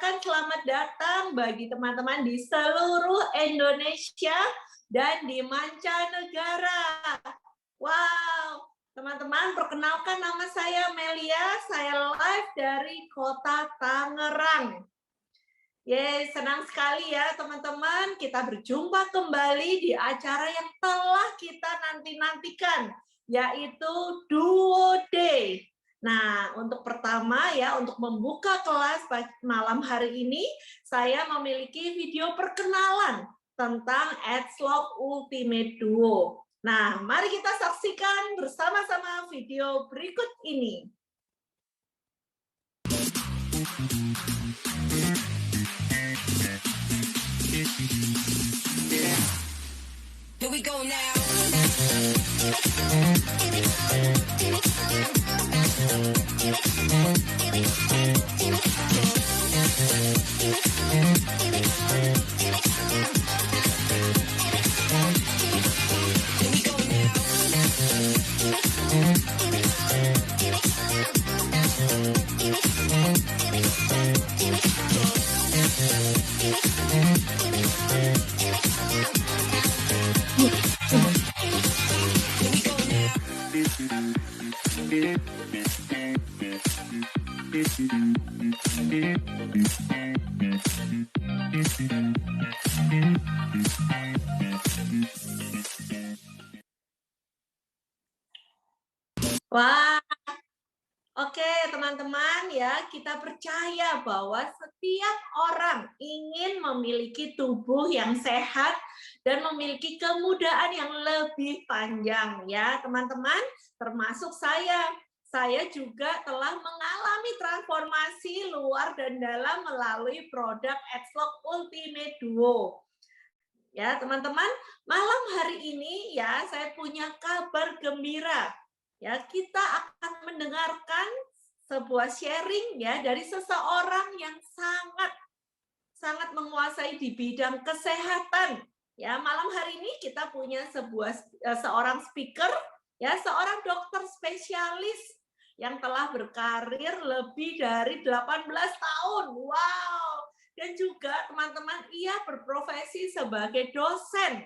ucapkan selamat datang bagi teman-teman di seluruh Indonesia dan di mancanegara. Wow, teman-teman, perkenalkan nama saya Melia, saya live dari kota Tangerang. Yeay, senang sekali ya teman-teman, kita berjumpa kembali di acara yang telah kita nanti-nantikan, yaitu Duo Day. Nah, untuk pertama ya, untuk membuka kelas malam hari ini, saya memiliki video perkenalan tentang Edgelog Ultimate Duo. Nah, mari kita saksikan bersama-sama video berikut ini. Here we go now. Wah, oke teman-teman ya, kita percaya bahwa setiap orang ingin memiliki tubuh yang sehat dan memiliki kemudahan yang lebih panjang ya teman-teman, termasuk saya. Saya juga telah mengalami transformasi luar dan dalam melalui produk Edgelog Ultimate Duo. Ya teman-teman, malam hari ini ya saya punya kabar gembira. Ya, kita akan mendengarkan sebuah sharing ya dari seseorang yang sangat menguasai di bidang kesehatan. Ya, malam hari ini kita punya seorang speaker ya, seorang dokter spesialis yang telah berkarir lebih dari 18 tahun. Wow. Dan juga teman-teman, ia berprofesi sebagai dosen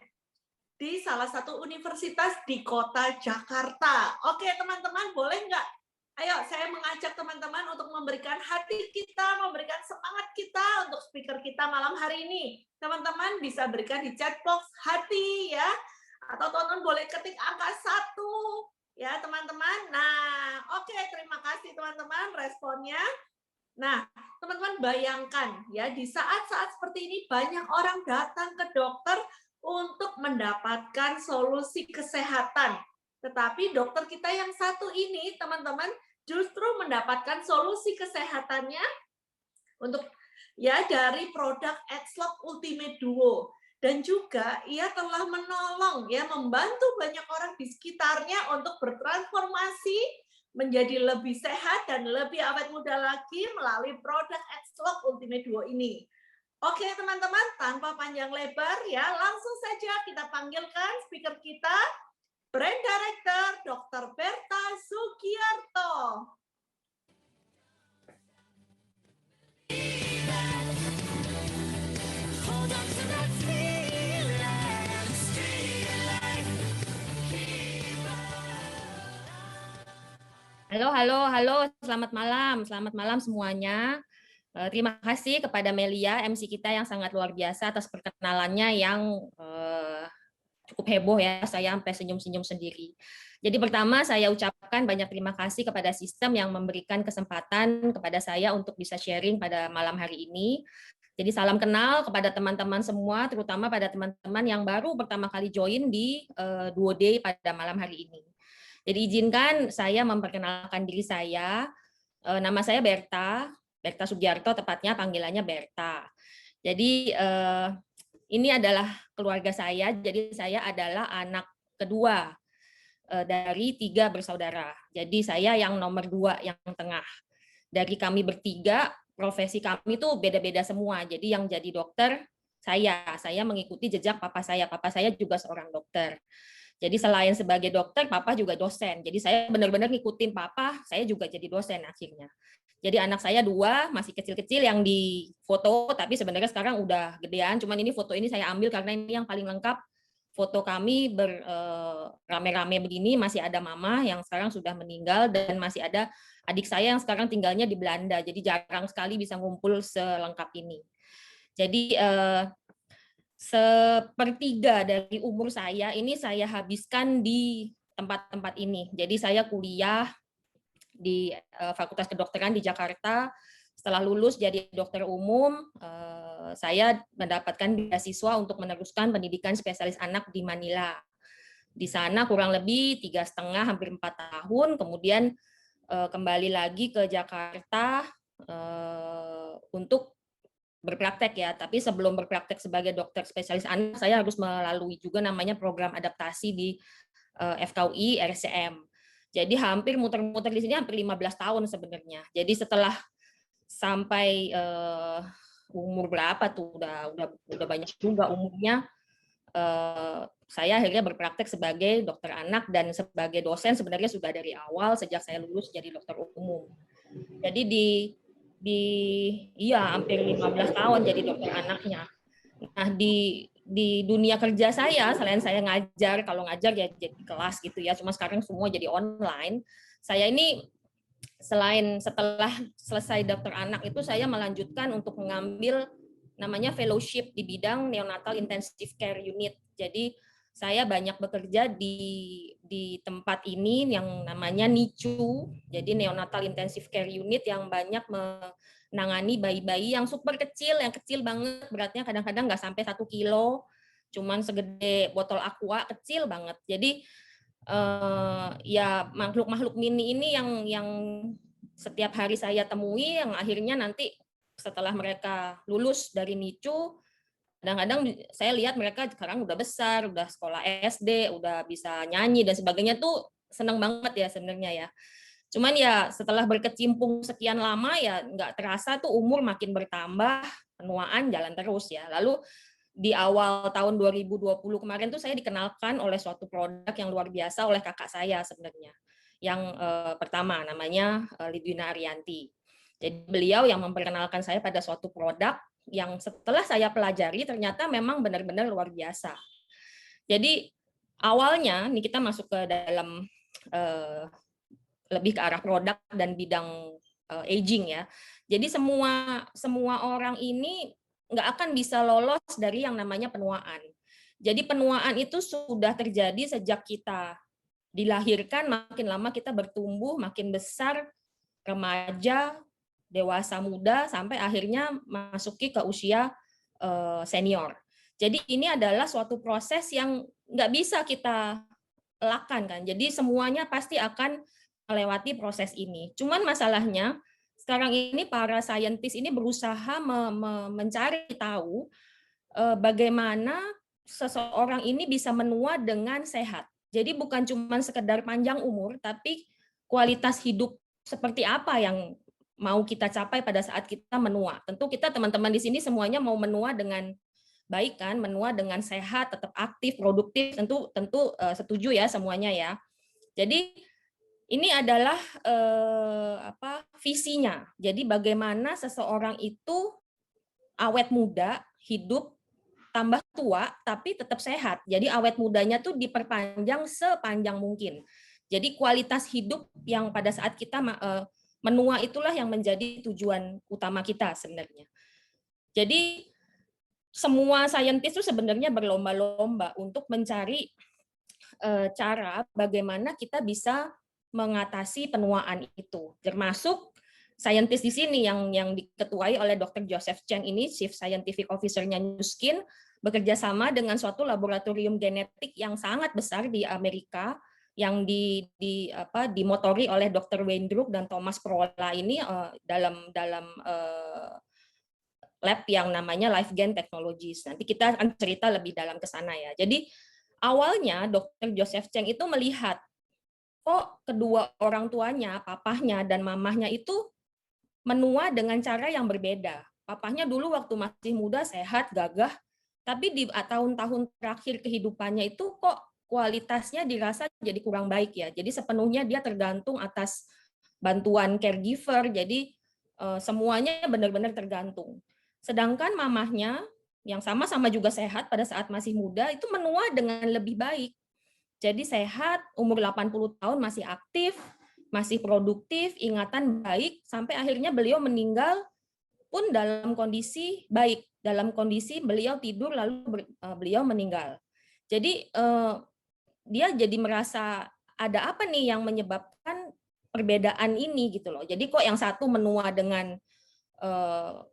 di salah satu universitas di kota Jakarta. Oke teman-teman, boleh nggak? Ayo, saya mengajak teman-teman untuk memberikan hati kita, memberikan semangat kita untuk speaker kita malam hari ini. Teman-teman bisa berikan di chat box hati ya, atau teman-teman boleh ketik angka 1 ya teman-teman. Nah, oke, terima kasih teman-teman responnya. Nah, teman-teman bayangkan ya, di saat-saat seperti ini banyak orang datang ke dokter untuk mendapatkan solusi kesehatan. Tetapi dokter kita yang satu ini, teman-teman, justru mendapatkan solusi kesehatannya untuk ya dari produk Edgelog Ultimate Duo. Dan juga ia telah menolong ya, membantu banyak orang di sekitarnya untuk bertransformasi menjadi lebih sehat dan lebih awet muda lagi melalui produk Edgelog Ultimate Duo ini. Oke teman-teman, tanpa panjang lebar ya, langsung saja kita panggilkan speaker kita, Brand Director Dr. Berta Sugiarto. Halo, selamat malam semuanya. Terima kasih kepada Melia, MC kita yang sangat luar biasa atas perkenalannya yang cukup heboh ya, saya sampai senyum-senyum sendiri. Jadi pertama saya ucapkan banyak terima kasih kepada sistem yang memberikan kesempatan kepada saya untuk bisa sharing pada malam hari ini. Jadi salam kenal kepada teman-teman semua, terutama pada teman-teman yang baru pertama kali join di Duo Day pada malam hari ini. Jadi izinkan saya memperkenalkan diri saya. Nama saya Berta Sugiarto, tepatnya panggilannya Berta. Jadi ini adalah keluarga saya. Jadi saya adalah anak kedua dari 3 bersaudara. Jadi saya yang nomor 2, yang tengah. Dari kami bertiga, profesi kami tuh beda-beda semua. Jadi yang jadi dokter saya mengikuti jejak papa saya. Papa saya juga seorang dokter. Jadi selain sebagai dokter, papa juga dosen. Jadi saya benar-benar ngikutin papa, saya juga jadi dosen akhirnya. Jadi anak saya 2 masih kecil-kecil yang di foto, tapi sebenarnya sekarang udah gedean. Cuman ini foto ini saya ambil karena ini yang paling lengkap. Foto kami rame-rame begini, masih ada mama yang sekarang sudah meninggal dan masih ada adik saya yang sekarang tinggalnya di Belanda. Jadi jarang sekali bisa ngumpul selengkap ini. Jadi sepertiga dari umur saya ini saya habiskan di tempat-tempat ini. Jadi saya kuliah di Fakultas Kedokteran di Jakarta. Setelah lulus jadi dokter umum, saya mendapatkan beasiswa untuk meneruskan pendidikan spesialis anak di Manila. Di sana kurang lebih 3,5 hampir 4 tahun, kemudian kembali lagi ke Jakarta untuk berpraktek ya. Tapi sebelum berpraktek sebagai dokter spesialis anak, saya harus melalui juga namanya program adaptasi di FKUI RCM. Jadi hampir muter-muter di sini hampir 15 tahun sebenarnya. Jadi setelah sampai umur berapa tuh udah banyak juga umurnya, saya akhirnya berpraktek sebagai dokter anak dan sebagai dosen sebenarnya sudah dari awal sejak saya lulus jadi dokter umum. Jadi iya hampir 15 tahun jadi dokter anaknya. Nah, di dunia kerja saya, selain saya ngajar, kalau ngajar ya jadi kelas gitu ya, cuma sekarang semua jadi online. Saya ini setelah selesai dokter anak itu saya melanjutkan untuk mengambil namanya fellowship di bidang neonatal intensive care unit. Jadi saya banyak bekerja di tempat ini yang namanya NICU, jadi neonatal intensive care unit yang banyak menangani bayi-bayi yang super kecil, yang kecil banget, beratnya kadang-kadang nggak sampai 1 kilo, cuman segede botol aqua, kecil banget. Jadi ya makhluk-makhluk mini ini yang setiap hari saya temui, yang akhirnya nanti setelah mereka lulus dari NICU, kadang-kadang saya lihat mereka sekarang udah besar, udah sekolah SD, udah bisa nyanyi dan sebagainya, tuh seneng banget ya sebenarnya ya. Cuman ya setelah berkecimpung sekian lama ya nggak terasa tuh umur makin bertambah, penuaan jalan terus ya. Lalu di awal tahun 2020 kemarin tuh saya dikenalkan oleh suatu produk yang luar biasa oleh kakak saya sebenarnya. Yang pertama namanya Lidwina Arianti. Jadi beliau yang memperkenalkan saya pada suatu produk yang setelah saya pelajari ternyata memang benar-benar luar biasa. Jadi awalnya nih kita masuk ke dalam lebih ke arah produk dan bidang aging ya. Jadi semua orang ini nggak akan bisa lolos dari yang namanya penuaan. Jadi penuaan itu sudah terjadi sejak kita dilahirkan, makin lama kita bertumbuh, makin besar, remaja, dewasa muda, sampai akhirnya masuki ke usia senior. Jadi ini adalah suatu proses yang nggak bisa kita elakkan kan. Jadi semuanya pasti akan melewati proses ini. Cuman masalahnya sekarang ini para saintis ini berusaha mencari tahu bagaimana seseorang ini bisa menua dengan sehat. Jadi bukan cuma sekedar panjang umur, tapi kualitas hidup seperti apa yang mau kita capai pada saat kita menua. Tentu kita teman-teman di sini semuanya mau menua dengan baik kan, menua dengan sehat, tetap aktif, produktif, tentu setuju ya semuanya ya. Jadi ini adalah visinya. Jadi bagaimana seseorang itu awet muda, hidup tambah tua tapi tetap sehat. Jadi awet mudanya tuh diperpanjang sepanjang mungkin. Jadi kualitas hidup yang pada saat kita menua itulah yang menjadi tujuan utama kita sebenarnya. Jadi semua saintis itu sebenarnya berlomba-lomba untuk mencari cara bagaimana kita bisa mengatasi penuaan itu. Termasuk saintis di sini yang diketuai oleh Dr. Joseph Cheng ini, Chief Scientific Officer-nya Nu Skin, bekerja sama dengan suatu laboratorium genetik yang sangat besar di Amerika yang dimotori oleh Dr. Wayne Druck dan Thomas Prola ini dalam lab yang namanya Life Gain Technologies. Nanti kita akan cerita lebih dalam ke sana ya. Jadi awalnya Dr. Joseph Cheng itu melihat kok kedua orang tuanya, papahnya dan mamahnya itu menua dengan cara yang berbeda. Papahnya dulu waktu masih muda sehat, gagah, tapi di tahun-tahun terakhir kehidupannya itu kok kualitasnya dirasa jadi kurang baik ya. Jadi sepenuhnya dia tergantung atas bantuan caregiver. Jadi semuanya benar-benar tergantung. Sedangkan mamahnya yang sama-sama juga sehat pada saat masih muda itu menua dengan lebih baik. Jadi sehat, umur 80 tahun masih aktif, masih produktif, ingatan baik, sampai akhirnya beliau meninggal pun dalam kondisi baik, dalam kondisi beliau tidur lalu beliau meninggal. Jadi dia jadi merasa ada apa nih yang menyebabkan perbedaan ini gitu loh. Jadi kok yang satu menua dengan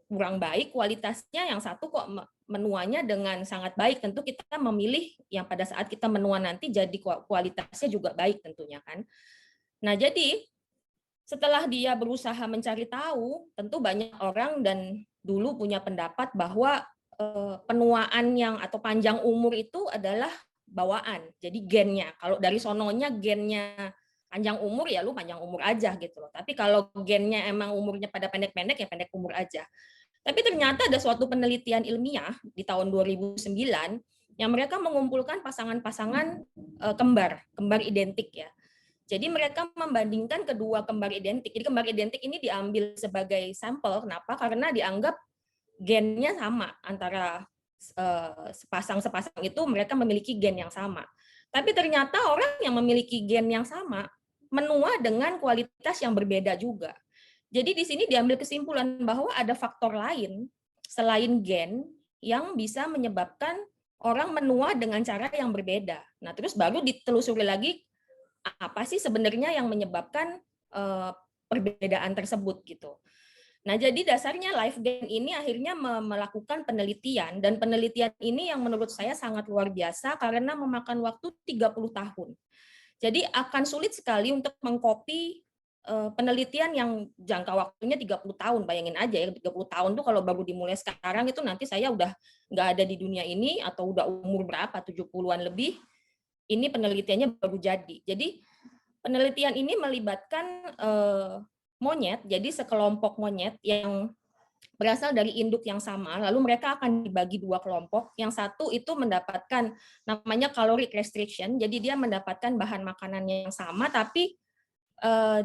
kurang baik kualitasnya, yang satu kok menuanya dengan sangat baik. Tentu kita memilih yang pada saat kita menua nanti jadi kualitasnya juga baik tentunya kan. Nah, jadi setelah dia berusaha mencari tahu, tentu banyak orang dan dulu punya pendapat bahwa penuaan yang atau panjang umur itu adalah bawaan. Jadi gennya. Kalau dari sononya gennya panjang umur ya lu panjang umur aja gitu loh. Tapi kalau gennya emang umurnya pada pendek-pendek ya pendek umur aja. Tapi ternyata ada suatu penelitian ilmiah di tahun 2009 yang mereka mengumpulkan pasangan-pasangan kembar identik ya. Jadi mereka membandingkan kedua kembar identik. Jadi kembar identik ini diambil sebagai sampel. Kenapa? Karena dianggap gennya sama antara sepasang itu mereka memiliki gen yang sama. Tapi ternyata orang yang memiliki gen yang sama menua dengan kualitas yang berbeda juga. Jadi di sini diambil kesimpulan bahwa ada faktor lain selain gen yang bisa menyebabkan orang menua dengan cara yang berbeda. Nah, terus baru ditelusuri lagi apa sih sebenarnya yang menyebabkan perbedaan tersebut gitu. Nah, jadi dasarnya LifeGain ini akhirnya melakukan penelitian, dan penelitian ini yang menurut saya sangat luar biasa karena memakan waktu 30 tahun. Jadi akan sulit sekali untuk mengcopy penelitian yang jangka waktunya 30 tahun. Bayangin aja ya, 30 tahun tuh kalau baru dimulai sekarang itu nanti saya udah nggak ada di dunia ini atau udah umur berapa, 70-an lebih, ini penelitiannya baru jadi. Jadi penelitian ini melibatkan monyet, jadi sekelompok monyet yang berasal dari induk yang sama, lalu mereka akan dibagi dua kelompok. Yang satu itu mendapatkan namanya caloric restriction, jadi dia mendapatkan bahan makanannya yang sama, tapi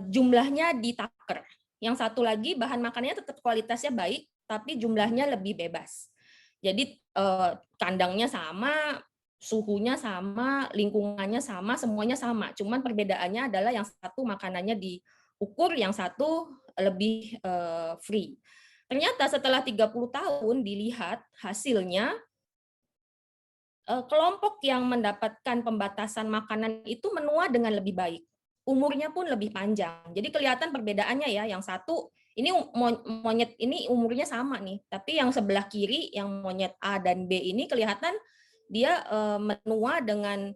jumlahnya ditaker. Yang satu lagi bahan makanannya tetap kualitasnya baik, tapi jumlahnya lebih bebas. Jadi kandangnya sama, suhunya sama, lingkungannya sama, semuanya sama. Cuman perbedaannya adalah yang satu makanannya diukur, yang satu lebih free. Ternyata setelah 30 tahun dilihat hasilnya, kelompok yang mendapatkan pembatasan makanan itu menua dengan lebih baik. Umurnya pun lebih panjang. Jadi kelihatan perbedaannya ya, yang satu ini monyet ini umurnya sama nih, tapi yang sebelah kiri yang monyet A dan B ini kelihatan dia menua dengan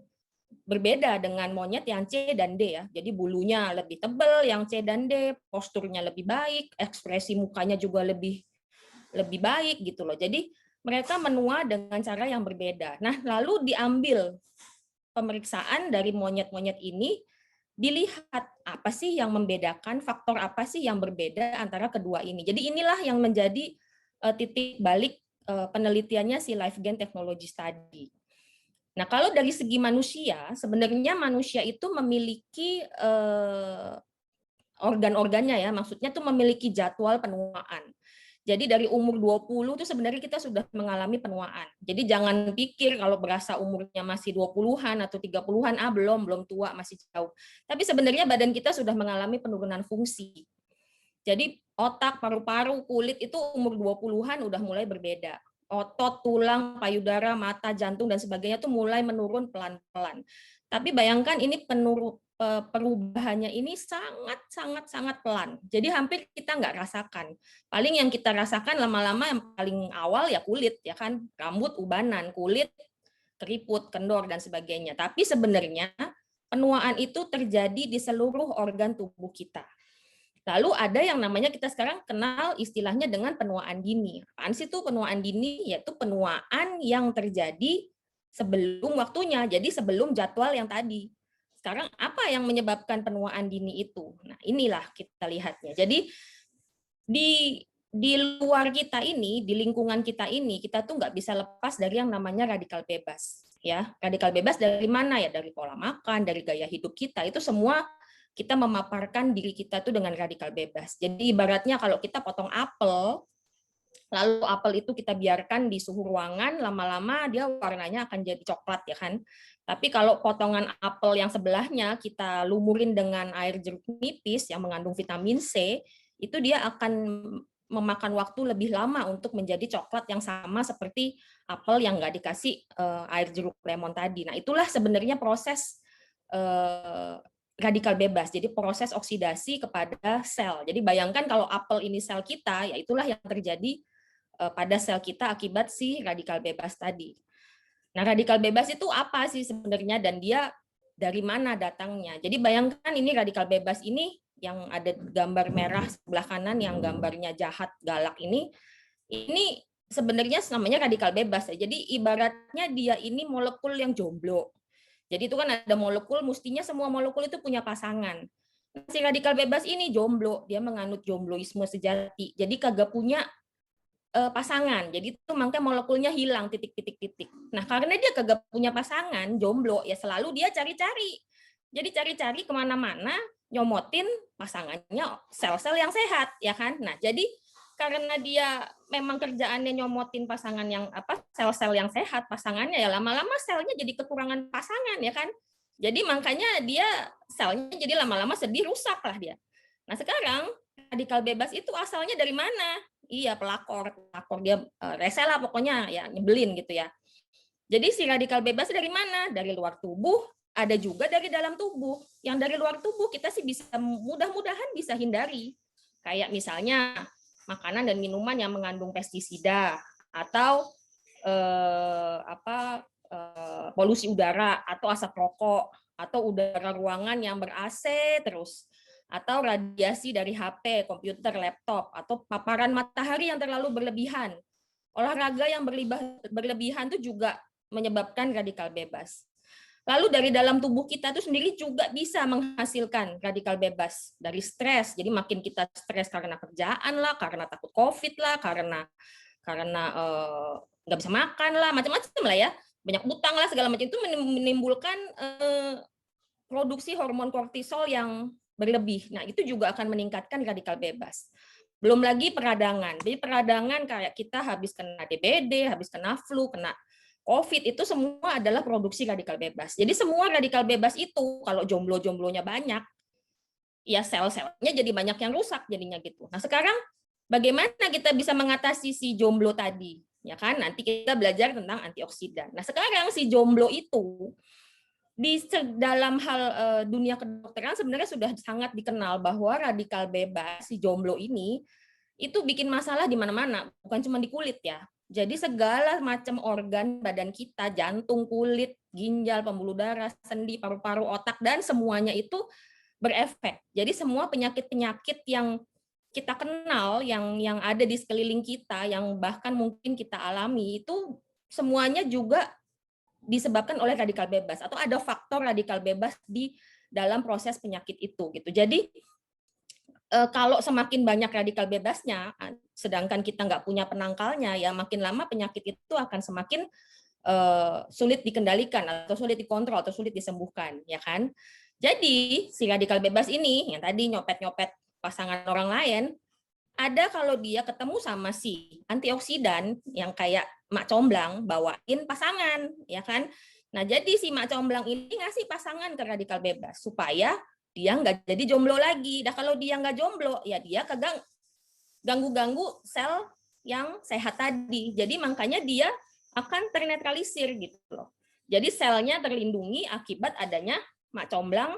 berbeda dengan monyet yang C dan D ya. Jadi bulunya lebih tebal yang C dan D, posturnya lebih baik, ekspresi mukanya juga lebih baik gitu loh. Jadi mereka menua dengan cara yang berbeda. Nah, lalu diambil pemeriksaan dari monyet-monyet ini, dilihat apa sih yang membedakan, faktor apa sih yang berbeda antara kedua ini. Jadi inilah yang menjadi titik balik penelitiannya si LifeGain Technology Study. Nah, kalau dari segi manusia, sebenarnya manusia itu memiliki organ-organnya ya, maksudnya tuh memiliki jadwal penuaan. Jadi dari umur 20 itu sebenarnya kita sudah mengalami penuaan. Jadi jangan pikir kalau berasa umurnya masih 20-an atau 30-an, belum tua, masih jauh. Tapi sebenarnya badan kita sudah mengalami penurunan fungsi. Jadi otak, paru-paru, kulit itu umur 20-an udah mulai berbeda. Otot, tulang, payudara, mata, jantung, dan sebagainya itu mulai menurun pelan-pelan. Tapi bayangkan ini perubahannya ini sangat pelan. Jadi hampir kita nggak rasakan. Paling yang kita rasakan lama-lama yang paling awal ya kulit, ya kan, rambut ubanan, kulit keriput, kendor, dan sebagainya. Tapi sebenarnya penuaan itu terjadi di seluruh organ tubuh kita. Lalu ada yang namanya kita sekarang kenal istilahnya dengan penuaan dini. Apaan sih itu penuaan dini? Yaitu penuaan yang terjadi sebelum waktunya, jadi sebelum jadwal yang tadi. Sekarang apa yang menyebabkan penuaan dini itu? Nah, inilah kita lihatnya. Jadi di luar kita ini, di lingkungan kita ini, kita tuh nggak bisa lepas dari yang namanya radikal bebas. Ya, radikal bebas dari mana ya? Dari pola makan, dari gaya hidup kita. Itu semua kita memaparkan diri kita tuh dengan radikal bebas. Jadi ibaratnya kalau kita potong apel, lalu apel itu kita biarkan di suhu ruangan, lama-lama dia warnanya akan jadi coklat ya kan. Tapi kalau potongan apel yang sebelahnya kita lumurin dengan air jeruk nipis yang mengandung vitamin C, itu dia akan memakan waktu lebih lama untuk menjadi coklat yang sama seperti apel yang nggak dikasih air jeruk lemon tadi. Nah, itulah sebenarnya proses radikal bebas. Jadi proses oksidasi kepada sel. Jadi bayangkan kalau apel ini sel kita, ya itulah yang terjadi pada sel kita akibat si radikal bebas tadi. Nah, radikal bebas itu apa sih sebenarnya dan dia dari mana datangnya? Jadi bayangkan ini radikal bebas ini yang ada gambar merah sebelah kanan yang gambarnya jahat galak ini sebenarnya namanya radikal bebas ya. Jadi ibaratnya dia ini molekul yang jomblo. Jadi itu kan ada molekul, mestinya semua molekul itu punya pasangan. Si radikal bebas ini jomblo, dia menganut jombloisme sejati. Jadi kagak punya pasangan. Jadi itu makanya molekulnya hilang titik-titik-titik. Nah, karena dia kagak punya pasangan, jomblo, ya selalu dia cari-cari. Jadi cari-cari kemana-mana, nyomotin pasangannya sel-sel yang sehat, ya kan? Nah, jadi karena dia memang kerjaannya nyomotin pasangan yang sel-sel yang sehat, pasangannya ya lama-lama selnya jadi kekurangan pasangan, ya kan? Jadi makanya dia selnya jadi lama-lama sedih, rusak lah dia. Nah, sekarang radikal bebas itu asalnya dari mana? Iya, pelakor dia rese lah pokoknya ya, nyebelin gitu ya. Jadi si radikal bebas dari mana? Dari luar tubuh, ada juga dari dalam tubuh. Yang dari luar tubuh kita sih bisa mudah-mudahan bisa hindari. Kayak misalnya makanan dan minuman yang mengandung pestisida atau polusi udara atau asap rokok atau udara ruangan yang ber-AC terus, atau radiasi dari HP, komputer, laptop, atau paparan matahari yang terlalu berlebihan. Olahraga yang berlebihan itu juga menyebabkan radikal bebas. Lalu dari dalam tubuh kita itu sendiri juga bisa menghasilkan radikal bebas dari stres. Jadi makin kita stres karena kerjaan lah, karena takut COVID lah, karena nggak bisa makan lah, macam-macam lah ya. Banyak utang lah, segala macam itu menimbulkan produksi hormon kortisol yang berlebih. Nah, itu juga akan meningkatkan radikal bebas. Belum lagi peradangan. Jadi peradangan kayak kita habis kena DBD, habis kena flu, kena COVID, itu semua adalah produksi radikal bebas. Jadi semua radikal bebas itu, kalau jomblo-jomblonya banyak, ya sel-selnya jadi banyak yang rusak jadinya gitu. Nah, sekarang bagaimana kita bisa mengatasi si jomblo tadi? Ya kan, nanti kita belajar tentang antioksidan. Nah, sekarang si jomblo itu di dalam hal dunia kedokteran sebenarnya sudah sangat dikenal bahwa radikal bebas si jomblo ini itu bikin masalah di mana-mana, bukan cuma di kulit ya. Jadi segala macam organ badan kita, jantung, kulit, ginjal, pembuluh darah, sendi, paru-paru, otak, dan semuanya itu berefek. Jadi semua penyakit-penyakit yang kita kenal, yang ada di sekeliling kita, yang bahkan mungkin kita alami, itu semuanya juga disebabkan oleh radikal bebas atau ada faktor radikal bebas di dalam proses penyakit itu gitu. Jadi kalau semakin banyak radikal bebasnya, sedangkan kita nggak punya penangkalnya, ya makin lama penyakit itu akan semakin sulit dikendalikan atau sulit dikontrol atau sulit disembuhkan, ya kan? Jadi si radikal bebas ini yang tadi nyopet-nyopet pasangan orang lain, ada kalau dia ketemu sama si antioksidan yang kayak mak comblang bawain pasangan, ya kan? Nah, jadi si mak comblang ini ngasih pasangan ke radikal bebas supaya dia nggak jadi jomblo lagi. Nah, kalau dia nggak jomblo, ya dia kagak ganggu-ganggu sel yang sehat tadi. Jadi makanya dia akan ternetralisir gitu loh. Jadi selnya terlindungi akibat adanya mak comblang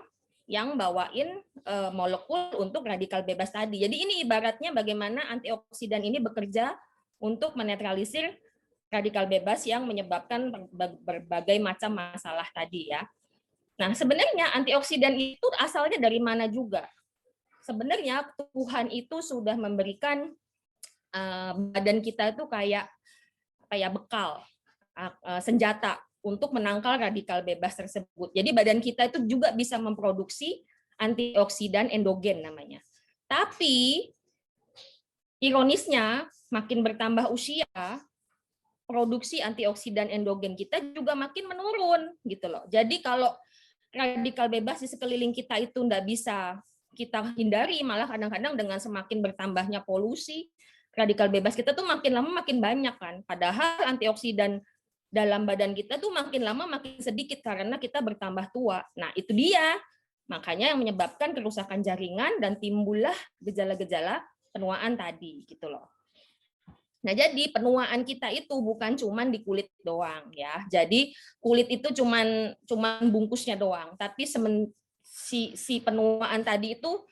yang bawain molekul untuk radikal bebas tadi. Jadi ini ibaratnya bagaimana antioksidan ini bekerja untuk menetralisir radikal bebas yang menyebabkan berbagai macam masalah tadi ya. Nah, sebenarnya antioksidan itu asalnya dari mana juga? Sebenarnya Tuhan itu sudah memberikan badan kita itu kayak bekal, senjata untuk menangkal radikal bebas tersebut. Jadi badan kita itu juga bisa memproduksi antioksidan endogen namanya. Tapi ironisnya makin bertambah usia, produksi antioksidan endogen kita juga makin menurun gitu loh. Jadi kalau radikal bebas di sekeliling kita itu nggak bisa kita hindari, malah kadang-kadang dengan semakin bertambahnya polusi, radikal bebas kita tuh makin lama makin banyak kan. Padahal antioksidan dalam badan kita tuh makin lama makin sedikit karena kita bertambah tua. Nah, itu dia. Makanya yang menyebabkan kerusakan jaringan dan timbullah gejala-gejala penuaan tadi gitu loh. Nah, jadi penuaan kita itu bukan cuman di kulit doang ya. Jadi kulit itu cuman bungkusnya doang, tapi si penuaan tadi itu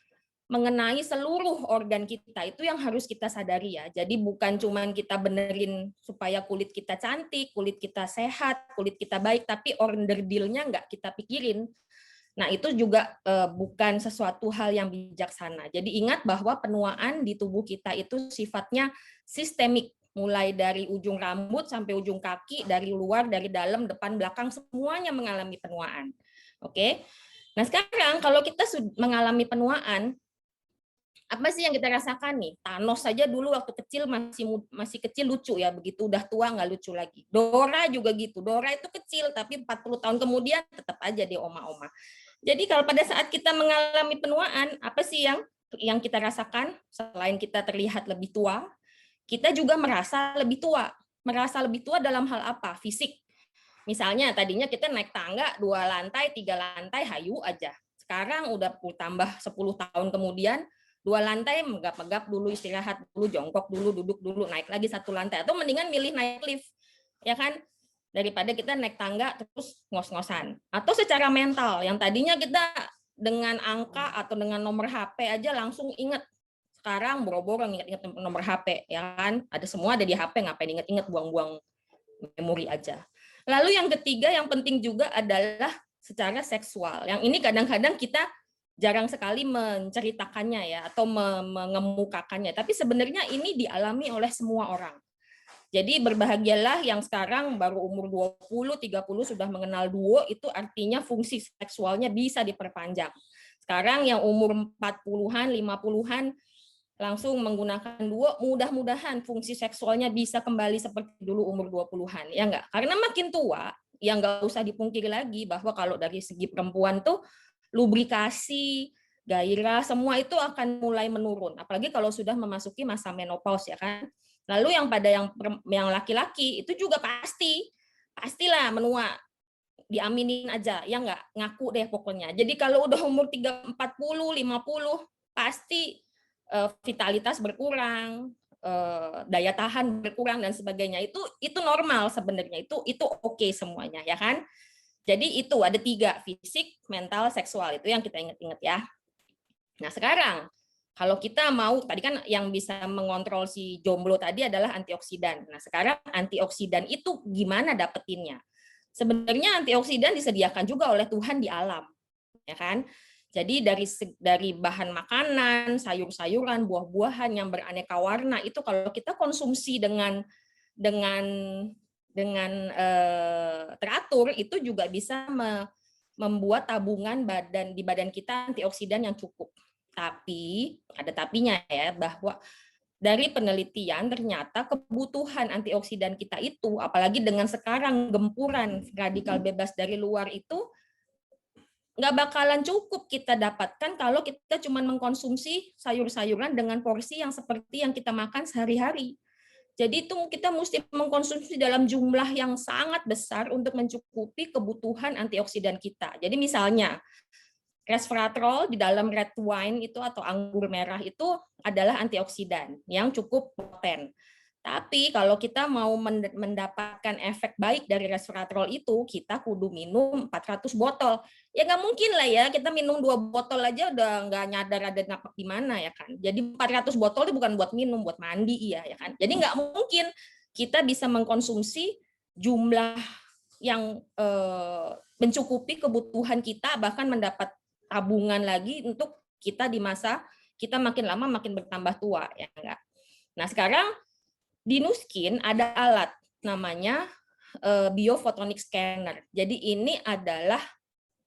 mengenai seluruh organ kita, itu yang harus kita sadari ya. Jadi bukan cuman kita benerin supaya kulit kita cantik, kulit kita sehat, kulit kita baik, tapi onderdilnya nggak kita pikirin. Nah, itu juga bukan sesuatu hal yang bijaksana. Jadi ingat bahwa penuaan di tubuh kita itu sifatnya sistemik, mulai dari ujung rambut sampai ujung kaki, dari luar, dari dalam, depan, belakang, semuanya mengalami penuaan. Oke. Nah, sekarang kalau kita mengalami penuaan, apa sih yang kita rasakan nih? Thanos saja dulu waktu kecil masih kecil lucu ya, begitu udah tua nggak lucu lagi. Dora juga gitu. Dora itu kecil tapi 40 tahun kemudian tetap aja dia oma-oma. Jadi kalau pada saat kita mengalami penuaan, apa sih yang kita rasakan? Selain kita terlihat lebih tua, kita juga merasa lebih tua. Merasa lebih tua dalam hal apa? Fisik. Misalnya tadinya kita naik tangga 2 lantai, 3 lantai, hayu aja. Sekarang udah tambah 10 tahun kemudian, 2 lantai megap-megap dulu, istirahat dulu, jongkok dulu, duduk dulu, naik lagi 1 lantai. Atau mendingan milih naik lift. Ya kan? Daripada kita naik tangga terus ngos-ngosan. Atau secara mental, yang tadinya kita dengan angka atau dengan nomor HP aja langsung inget. Sekarang boro-boro inget-inget nomor HP, ya kan? Ada semua ada di HP, ngapain inget-inget, buang-buang memori aja. Lalu yang ketiga yang penting juga adalah secara seksual. Yang ini kadang-kadang kita jarang sekali menceritakannya ya, atau mengemukakannya. Tapi sebenarnya ini dialami oleh semua orang. Jadi berbahagialah yang sekarang baru umur 20, 30 sudah mengenal duo, itu artinya fungsi seksualnya bisa diperpanjang. Sekarang yang umur 40-an, 50-an langsung menggunakan duo, mudah-mudahan fungsi seksualnya bisa kembali seperti dulu umur 20-an. Ya enggak? Karena makin tua, ya enggak usah dipungkiri lagi bahwa kalau dari segi perempuan tuh lubrikasi, gairah, semua itu akan mulai menurun. Apalagi kalau sudah memasuki masa menopause ya kan. Lalu yang pada yang laki-laki itu juga pastilah menua, diaminin aja, ya nggak, ngaku deh pokoknya. Jadi kalau udah umur 40, 50 pasti vitalitas berkurang, daya tahan berkurang dan sebagainya. Itu normal sebenarnya, itu oke semuanya ya kan. Jadi itu ada 3, fisik, mental, seksual, itu yang kita ingat-ingat ya. Nah sekarang kalau kita mau, tadi kan yang bisa mengontrol si jomblo tadi adalah antioksidan. Nah, sekarang antioksidan itu gimana dapetinnya? Sebenarnya antioksidan disediakan juga oleh Tuhan di alam, ya kan? Jadi dari bahan makanan, sayur-sayuran, buah-buahan yang beraneka warna itu kalau kita konsumsi dengan teratur itu juga bisa membuat tabungan di badan kita antioksidan yang cukup. Tapi ada tapinya ya, bahwa dari penelitian ternyata kebutuhan antioksidan kita itu, apalagi dengan sekarang gempuran radikal bebas dari luar itu, nggak bakalan cukup kita dapatkan kalau kita cuma mengkonsumsi sayur-sayuran dengan porsi yang seperti yang kita makan sehari-hari. Jadi itu kita mesti mengkonsumsi dalam jumlah yang sangat besar untuk mencukupi kebutuhan antioksidan kita. Jadi misalnya, resveratrol di dalam red wine itu atau anggur merah itu adalah antioksidan yang cukup poten. Tapi kalau kita mau mendapatkan efek baik dari resveratrol itu, kita kudu minum 400 botol. Ya nggak mungkin lah ya, kita minum 2 botol aja udah nggak nyadar ada napak di mana ya kan. Jadi 400 botol itu bukan buat minum, buat mandi iya ya kan. Jadi nggak mungkin kita bisa mengkonsumsi jumlah yang mencukupi kebutuhan kita, bahkan mendapat tabungan lagi untuk kita di masa kita makin lama makin bertambah tua ya enggak. Nah, sekarang di Nuskin ada alat namanya biophotonic scanner. Jadi ini adalah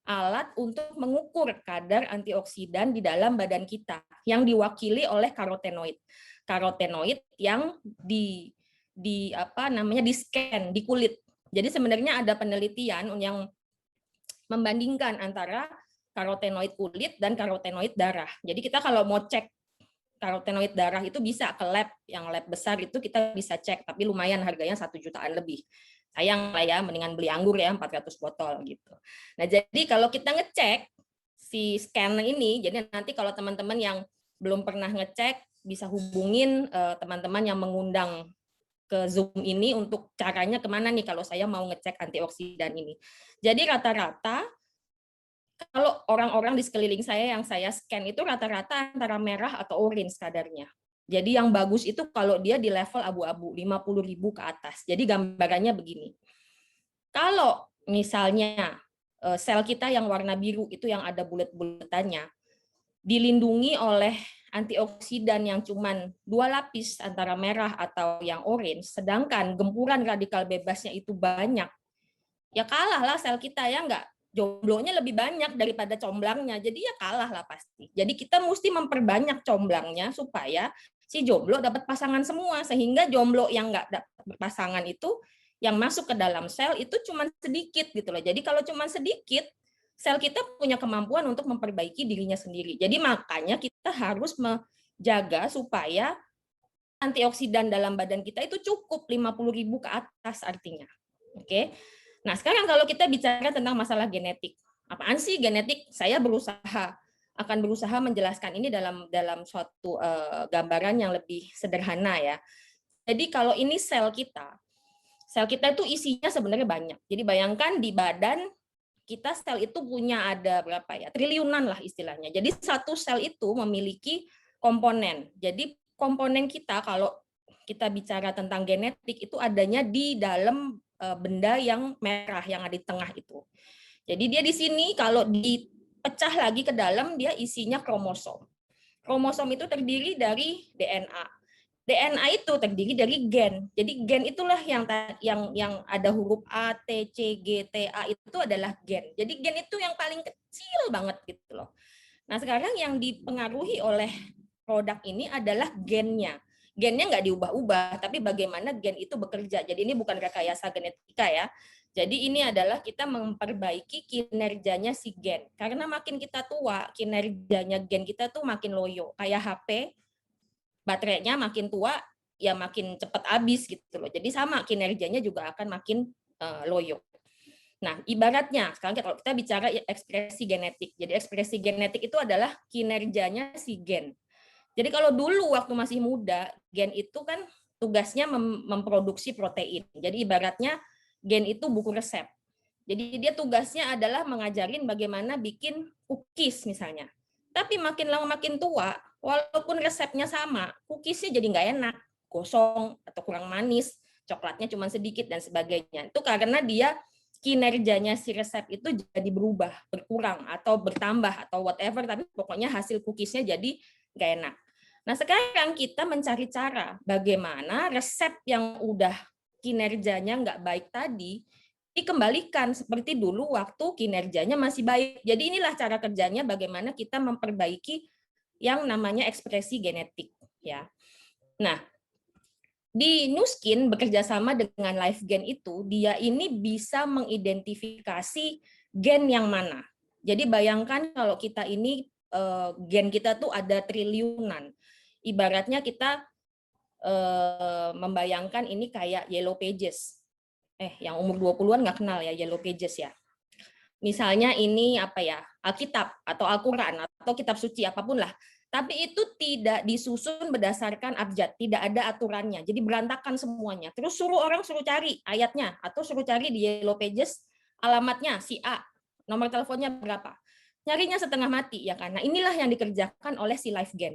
alat untuk mengukur kadar antioksidan di dalam badan kita yang diwakili oleh karotenoid. Karotenoid yang di scan di kulit. Jadi sebenarnya ada penelitian yang membandingkan antara karotenoid kulit dan karotenoid darah. Jadi kita kalau mau cek karotenoid darah itu bisa ke lab, yang lab besar itu kita bisa cek, tapi lumayan harganya 1 jutaan lebih. Sayang lah ya, mendingan beli anggur ya 400 botol gitu. Nah, jadi kalau kita ngecek si scan ini, jadi nanti kalau teman-teman yang belum pernah ngecek bisa hubungin teman-teman yang mengundang ke Zoom ini untuk caranya kemana nih kalau saya mau ngecek antioksidan ini. Jadi rata-rata kalau orang-orang di sekeliling saya yang saya scan itu rata-rata antara merah atau orange kadarnya. Jadi yang bagus itu kalau dia di level abu-abu, 50.000 ke atas. Jadi gambarannya begini. Kalau misalnya sel kita yang warna biru itu yang ada bulet-buletannya, dilindungi oleh antioksidan yang cuman 2 lapis antara merah atau yang orange, sedangkan gempuran radikal bebasnya itu banyak, ya kalah lah sel kita ya enggak. Jomblonya lebih banyak daripada comblangnya, jadi ya kalah lah pasti. Jadi kita mesti memperbanyak comblangnya supaya si jomblo dapat pasangan semua, sehingga jomblo yang nggak dapat pasangan itu yang masuk ke dalam sel itu cuma sedikit gitu loh. Jadi kalau cuma sedikit, sel kita punya kemampuan untuk memperbaiki dirinya sendiri. Jadi makanya kita harus menjaga supaya antioksidan dalam badan kita itu cukup 50.000 ke atas artinya. Oke. Nah, sekarang kalau kita bicara tentang masalah genetik. Apaan sih genetik? Saya akan berusaha menjelaskan ini dalam suatu gambaran yang lebih sederhana ya. Jadi kalau ini sel kita itu isinya sebenarnya banyak. Jadi bayangkan di badan kita sel itu punya ada berapa ya? Triliunan lah istilahnya. Jadi satu sel itu memiliki komponen. Jadi komponen kita kalau kita bicara tentang genetik itu adanya di dalam benda yang merah yang ada di tengah itu. Jadi dia di sini kalau dipecah lagi ke dalam dia isinya kromosom. Kromosom itu terdiri dari DNA. DNA itu terdiri dari gen. Jadi gen itulah yang ada huruf A, T, C, G, T, A itu adalah gen. Jadi gen itu yang paling kecil banget gitu loh. Nah, sekarang yang dipengaruhi oleh produk ini adalah gennya. Gennya nggak diubah-ubah, tapi bagaimana gen itu bekerja. Jadi ini bukan rekayasa genetika ya. Jadi ini adalah kita memperbaiki kinerjanya si gen. Karena makin kita tua, kinerjanya gen kita tuh makin loyo. Kayak HP, baterainya makin tua, ya makin cepat habis gitu loh. Jadi sama kinerjanya juga akan makin loyo. Nah, ibaratnya sekarang kalau kita bicara ekspresi genetik. Jadi ekspresi genetik itu adalah kinerjanya si gen. Jadi kalau dulu waktu masih muda, gen itu kan tugasnya memproduksi protein. Jadi ibaratnya gen itu buku resep. Jadi dia tugasnya adalah mengajarin bagaimana bikin cookies misalnya. Tapi makin lama makin tua, walaupun resepnya sama, cookiesnya jadi nggak enak, gosong atau kurang manis, coklatnya cuma sedikit dan sebagainya. Itu karena dia kinerjanya si resep itu jadi berubah, berkurang atau bertambah atau whatever, tapi pokoknya hasil cookiesnya jadi nggak enak. Nah, sekarang kita mencari cara bagaimana resep yang udah kinerjanya nggak baik tadi dikembalikan seperti dulu waktu kinerjanya masih baik. Jadi inilah cara kerjanya bagaimana kita memperbaiki yang namanya ekspresi genetik. Ya. Nah, di Nuskin bekerja sama dengan LiveGen itu, dia ini bisa mengidentifikasi gen yang mana. Jadi bayangkan kalau kita ini gen kita tuh ada triliunan. Ibaratnya kita membayangkan ini kayak Yellow Pages. Yang umur 20-an nggak kenal ya Yellow Pages ya. Misalnya ini apa ya, Alkitab atau Al-Quran atau kitab suci apapun lah. Tapi itu tidak disusun berdasarkan abjad, tidak ada aturannya. Jadi berantakan semuanya. Terus suruh cari ayatnya atau suruh cari di Yellow Pages alamatnya si A, nomor teleponnya berapa. Nyarinya setengah mati ya kan. Nah, inilah yang dikerjakan oleh si LiveGen.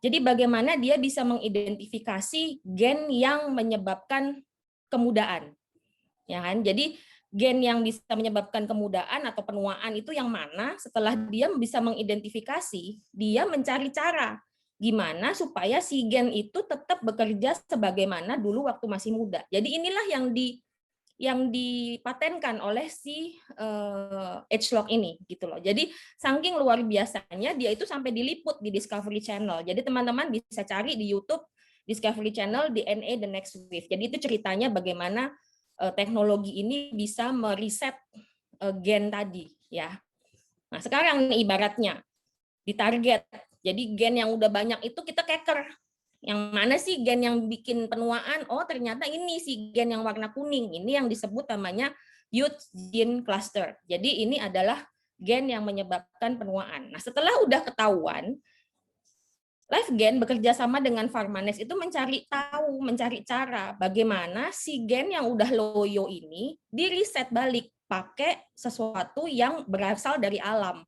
Jadi bagaimana dia bisa mengidentifikasi gen yang menyebabkan kemudaan. Ya kan? Jadi gen yang bisa menyebabkan kemudaan atau penuaan itu yang mana? Setelah dia bisa mengidentifikasi, dia mencari cara gimana supaya si gen itu tetap bekerja sebagaimana dulu waktu masih muda. Jadi inilah yang dipatenkan oleh si Agelock ini gitu loh. Jadi saking luar biasanya dia itu sampai diliput di Discovery Channel. Jadi teman-teman bisa cari di YouTube Discovery Channel DNA The Next Wave. Jadi itu ceritanya bagaimana teknologi ini bisa meriset gen tadi ya. Nah, sekarang nih ibaratnya ditarget. Jadi gen yang udah banyak itu kita keker. Yang mana sih gen yang bikin penuaan? Oh, ternyata ini sih gen yang warna kuning. Ini yang disebut namanya youth gene cluster. Jadi ini adalah gen yang menyebabkan penuaan. Nah, setelah udah ketahuan, LiveGen bekerja sama dengan Pharmanex itu mencari cara bagaimana si gen yang udah loyo ini diriset balik pakai sesuatu yang berasal dari alam.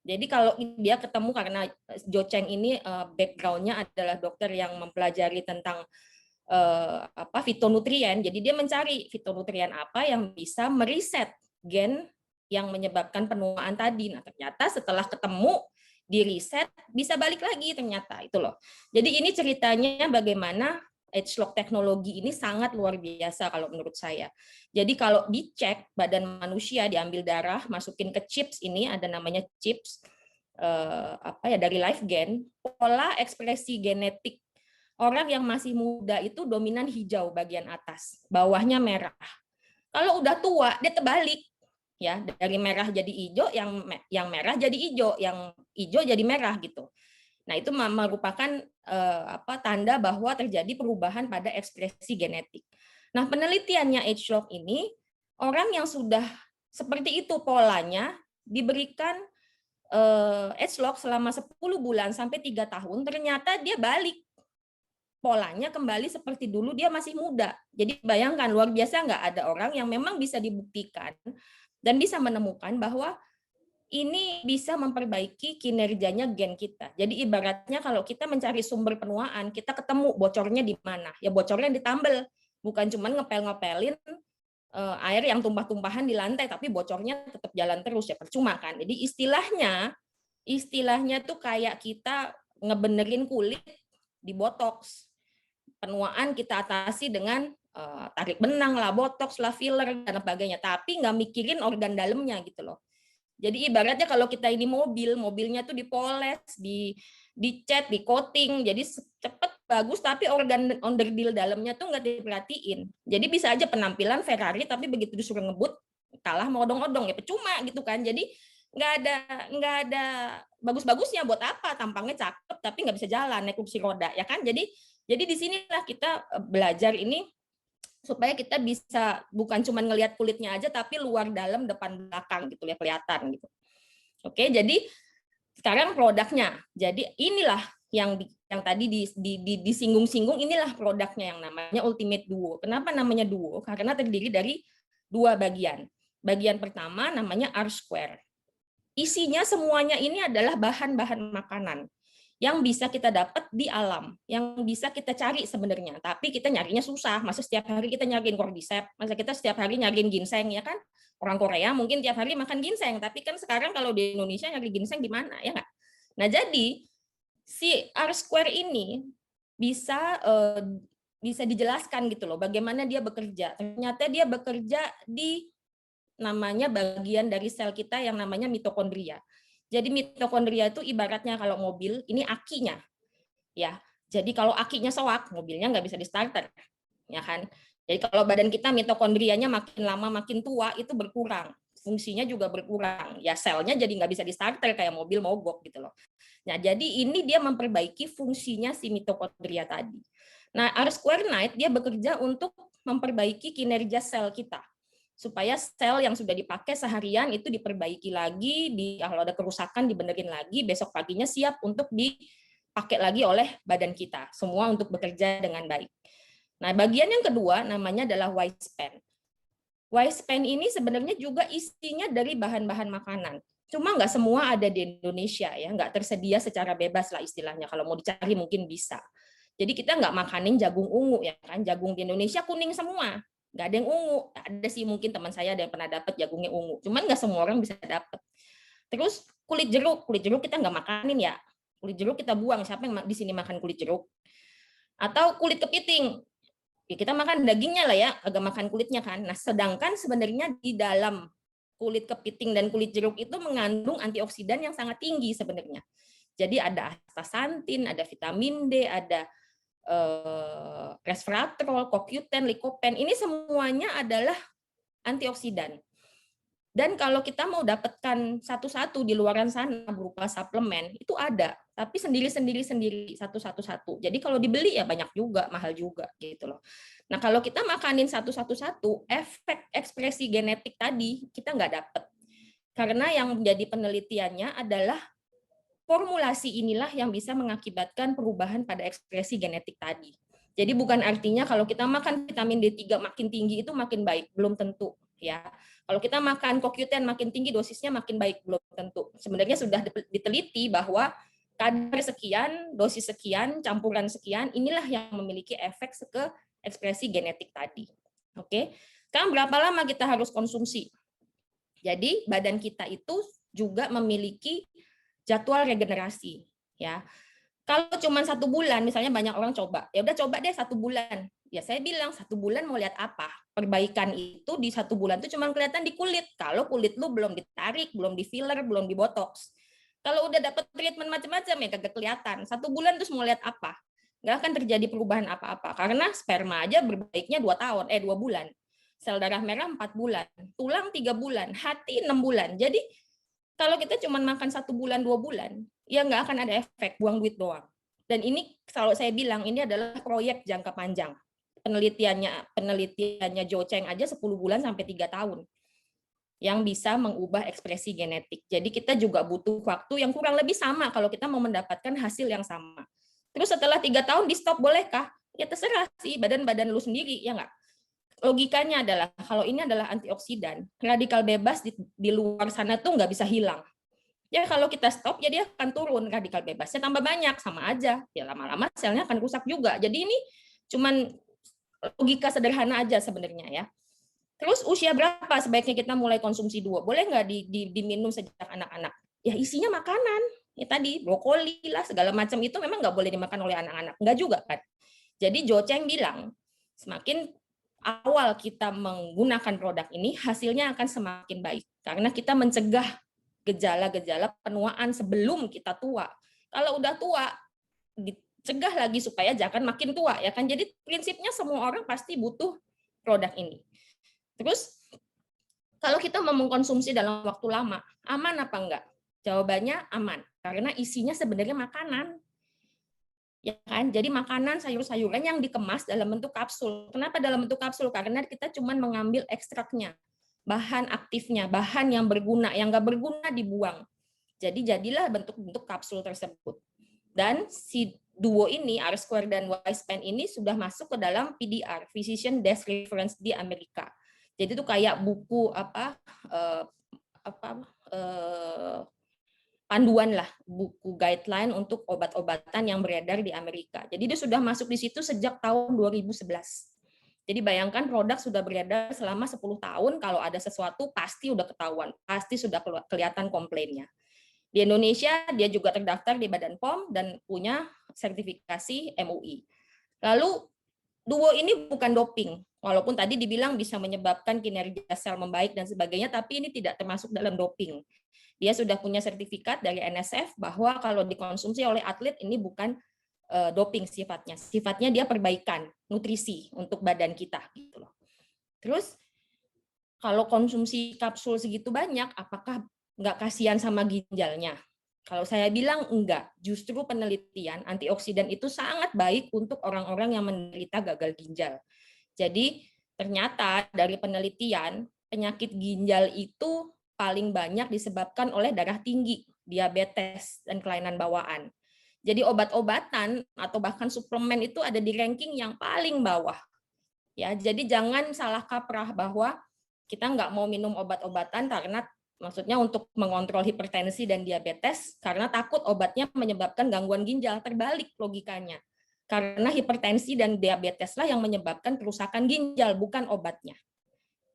Jadi kalau dia ketemu, karena Jo Cheng ini background-nya adalah dokter yang mempelajari tentang fitonutrien, jadi dia mencari fitonutrien apa yang bisa meriset gen yang menyebabkan penuaan tadi. Nah, ternyata setelah ketemu di riset bisa balik lagi ternyata itu loh. Jadi ini ceritanya bagaimana Age-Log teknologi ini sangat luar biasa kalau menurut saya. Jadi kalau dicek badan manusia, diambil darah, masukin ke chips, ini ada namanya chips dari LiveGen, pola ekspresi genetik orang yang masih muda itu dominan hijau bagian atas, bawahnya merah. Kalau udah tua dia terbalik, ya, dari merah jadi hijau, yang merah jadi hijau, yang hijau jadi merah gitu. Nah, itu merupakan tanda bahwa terjadi perubahan pada ekspresi genetik. Nah, penelitiannya Age-Log ini, orang yang sudah seperti itu polanya diberikan Age-Log selama 10 bulan sampai 3 tahun, ternyata dia balik polanya kembali seperti dulu dia masih muda. Jadi bayangkan, luar biasa nggak, ada orang yang memang bisa dibuktikan dan bisa menemukan bahwa ini bisa memperbaiki kinerjanya gen kita. Jadi ibaratnya kalau kita mencari sumber penuaan, kita ketemu bocornya di mana. Ya bocornya ditambel, bukan cuma ngepel-ngepelin air yang tumpah-tumpahan di lantai, tapi bocornya tetap jalan terus, ya percuma kan. Jadi istilahnya tuh kayak kita ngebenerin kulit di botox. Penuaan kita atasi dengan tarik benang lah, botox lah, filler dan sebagainya, tapi nggak mikirin organ dalamnya gitu loh. Jadi ibaratnya kalau kita ini mobilnya tuh dipoles, dicat, di coating, jadi cepet bagus, tapi organ onderdil dalamnya tuh nggak diperhatiin. Jadi bisa aja penampilan Ferrari, tapi begitu disuruh ngebut kalah mau odong-odong, ya percuma gitu kan. Jadi nggak ada bagus-bagusnya, buat apa tampangnya cakep tapi nggak bisa jalan, naik kursi roda, ya kan. Jadi di sinilah kita belajar ini supaya kita bisa bukan cuma ngelihat kulitnya aja, tapi luar dalam depan belakang gitu ya, kelihatan gitu. Oke, jadi sekarang produknya. Jadi inilah yang tadi disinggung-singgung, inilah produknya yang namanya Ultimate Duo. Kenapa namanya Duo? Karena terdiri dari 2 bagian. Bagian pertama namanya R-Square. Isinya semuanya ini adalah bahan-bahan makanan yang bisa kita dapat di alam, yang bisa kita cari sebenarnya, tapi kita nyarinya susah. Masa setiap hari kita nyariin cordyceps, masa kita setiap hari nyariin ginseng, ya kan? Orang Korea mungkin tiap hari makan ginseng, tapi kan sekarang kalau di Indonesia nyari ginseng di mana, ya nggak? Nah, jadi si R-Square ini bisa dijelaskan gitu loh, bagaimana dia bekerja. Ternyata dia bekerja di namanya bagian dari sel kita yang namanya mitokondria. Jadi mitokondria itu ibaratnya kalau mobil, ini akinya. Ya. Jadi kalau akinya soak, mobilnya nggak bisa di starter. Ya kan? Jadi kalau badan kita mitokondrianya makin lama makin tua, itu berkurang. Fungsinya juga berkurang. Ya selnya jadi nggak bisa di starter kayak mobil mogok gitu loh. Nah, jadi ini dia memperbaiki fungsinya si mitokondria tadi. Nah, R-Square Night dia bekerja untuk memperbaiki kinerja sel kita, supaya sel yang sudah dipakai seharian itu diperbaiki lagi, kalau ada kerusakan dibenerin lagi, besok paginya siap untuk dipakai lagi oleh badan kita, semua untuk bekerja dengan baik. Nah, bagian yang kedua namanya adalah Y-Span. Y-Span ini sebenarnya juga isinya dari bahan-bahan makanan. Cuma nggak semua ada di Indonesia, ya, nggak tersedia secara bebas lah istilahnya. Kalau mau dicari mungkin bisa. Jadi kita nggak makanin jagung ungu, ya kan? Jagung di Indonesia kuning semua. Nggak ada yang ungu. Ada sih mungkin teman saya ada yang pernah dapat jagungnya ungu. Cuman nggak semua orang bisa dapat. Terus kulit jeruk kita nggak makanin ya. Kulit jeruk kita buang. Siapa yang di sini makan kulit jeruk? Atau kulit kepiting. Ya, kita makan dagingnya lah ya, agak makan kulitnya kan. Nah, sedangkan sebenarnya di dalam kulit kepiting dan kulit jeruk itu mengandung antioksidan yang sangat tinggi sebenarnya. Jadi ada astaxanthin, ada vitamin D, ada resveratrol, CoQ10, lycopene, ini semuanya adalah antioksidan. Dan kalau kita mau dapatkan satu-satu di luaran sana berupa suplemen, itu ada, tapi sendiri satu-satu. Jadi kalau dibeli ya banyak juga, mahal juga gitu loh. Nah, kalau kita makanin satu-satu, efek ekspresi genetik tadi kita nggak dapat. Karena yang menjadi penelitiannya adalah formulasi inilah yang bisa mengakibatkan perubahan pada ekspresi genetik tadi. Jadi bukan artinya kalau kita makan vitamin D3 makin tinggi itu makin baik, belum tentu ya. Kalau kita makan CoQ10 makin tinggi dosisnya makin baik, belum tentu. Sebenarnya sudah diteliti bahwa kadar sekian, dosis sekian, campuran sekian, inilah yang memiliki efek ke ekspresi genetik tadi. Oke. Sekarang berapa lama kita harus konsumsi? Jadi badan kita itu juga memiliki jadwal regenerasi ya. Kalau cuma 1 bulan, misalnya banyak orang coba, ya udah coba deh 1 bulan. Ya saya bilang 1 bulan mau lihat apa? Perbaikan itu di 1 bulan itu cuma kelihatan di kulit. Kalau kulit lu belum ditarik, belum di filler, belum di botox. Kalau udah dapat treatment macam-macam ya kagak kelihatan. 1 bulan terus mau lihat apa? Nggak akan terjadi perubahan apa-apa. Karena sperma aja berbaiknya 2 bulan. Sel darah merah 4 bulan, tulang 3 bulan, hati 6 bulan. Jadi kalau kita cuma makan 1 bulan, 2 bulan, ya nggak akan ada efek, buang duit doang. Dan ini kalau saya bilang ini adalah proyek jangka panjang. Penelitiannya Joe Cheng aja 10 bulan sampai 3 tahun yang bisa mengubah ekspresi genetik. Jadi kita juga butuh waktu yang kurang lebih sama kalau kita mau mendapatkan hasil yang sama. Terus setelah 3 tahun di stop bolehkah? Ya terserah sih badan-badan lu sendiri, ya nggak? Logikanya adalah kalau ini adalah antioksidan, radikal bebas di luar sana tuh nggak bisa hilang. Ya kalau kita stop, ya dia akan turun radikal bebasnya tambah banyak, sama aja. Ya lama-lama selnya akan rusak juga. Jadi ini cuman logika sederhana aja sebenarnya ya. Terus usia berapa sebaiknya kita mulai konsumsi duo? Boleh nggak diminum sejak anak-anak? Ya isinya makanan. Ya tadi brokoli lah segala macam itu memang nggak boleh dimakan oleh anak-anak. Nggak juga kan. Jadi Joe Cheng bilang semakin awal kita menggunakan produk ini, hasilnya akan semakin baik. Karena kita mencegah gejala-gejala penuaan sebelum kita tua. Kalau udah tua, dicegah lagi supaya jangan makin tua. Ya kan? Jadi prinsipnya semua orang pasti butuh produk ini. Terus, kalau kita mau mengkonsumsi dalam waktu lama, aman apa enggak? Jawabannya aman. Karena isinya sebenarnya makanan. Ya kan? Jadi makanan sayur-sayuran yang dikemas dalam bentuk kapsul. Kenapa dalam bentuk kapsul? Karena kita cuma mengambil ekstraknya, bahan aktifnya, bahan yang berguna, yang nggak berguna dibuang. Jadi jadilah bentuk-bentuk kapsul tersebut. Dan si duo ini, R-Square dan Y-Span ini sudah masuk ke dalam PDR, Physician Desk Reference di Amerika. Jadi itu kayak buku panduan lah, buku guideline untuk obat-obatan yang beredar di Amerika. Jadi dia sudah masuk di situ sejak tahun 2011. Jadi bayangkan produk sudah beredar selama 10 tahun, kalau ada sesuatu pasti udah ketahuan, pasti sudah kelihatan komplainnya. Di Indonesia dia juga terdaftar di Badan POM dan punya sertifikasi MUI. Lalu duo ini bukan doping, walaupun tadi dibilang bisa menyebabkan kinerja sel membaik dan sebagainya, tapi ini tidak termasuk dalam doping. Dia sudah punya sertifikat dari NSF bahwa kalau dikonsumsi oleh atlet ini bukan doping sifatnya. Sifatnya dia perbaikan nutrisi untuk badan kita gitu loh. Terus kalau konsumsi kapsul segitu banyak, apakah nggak kasihan sama ginjalnya? Kalau saya bilang enggak, justru penelitian antioksidan itu sangat baik untuk orang-orang yang menderita gagal ginjal. Jadi ternyata dari penelitian penyakit ginjal itu paling banyak disebabkan oleh darah tinggi, diabetes, dan kelainan bawaan. Jadi obat-obatan atau bahkan suplemen itu ada di ranking yang paling bawah. Ya, jadi jangan salah kaprah bahwa kita nggak mau minum obat-obatan karena maksudnya untuk mengontrol hipertensi dan diabetes karena takut obatnya menyebabkan gangguan ginjal. Terbalik logikanya. Karena hipertensi dan diabetes lah yang menyebabkan kerusakan ginjal, bukan obatnya.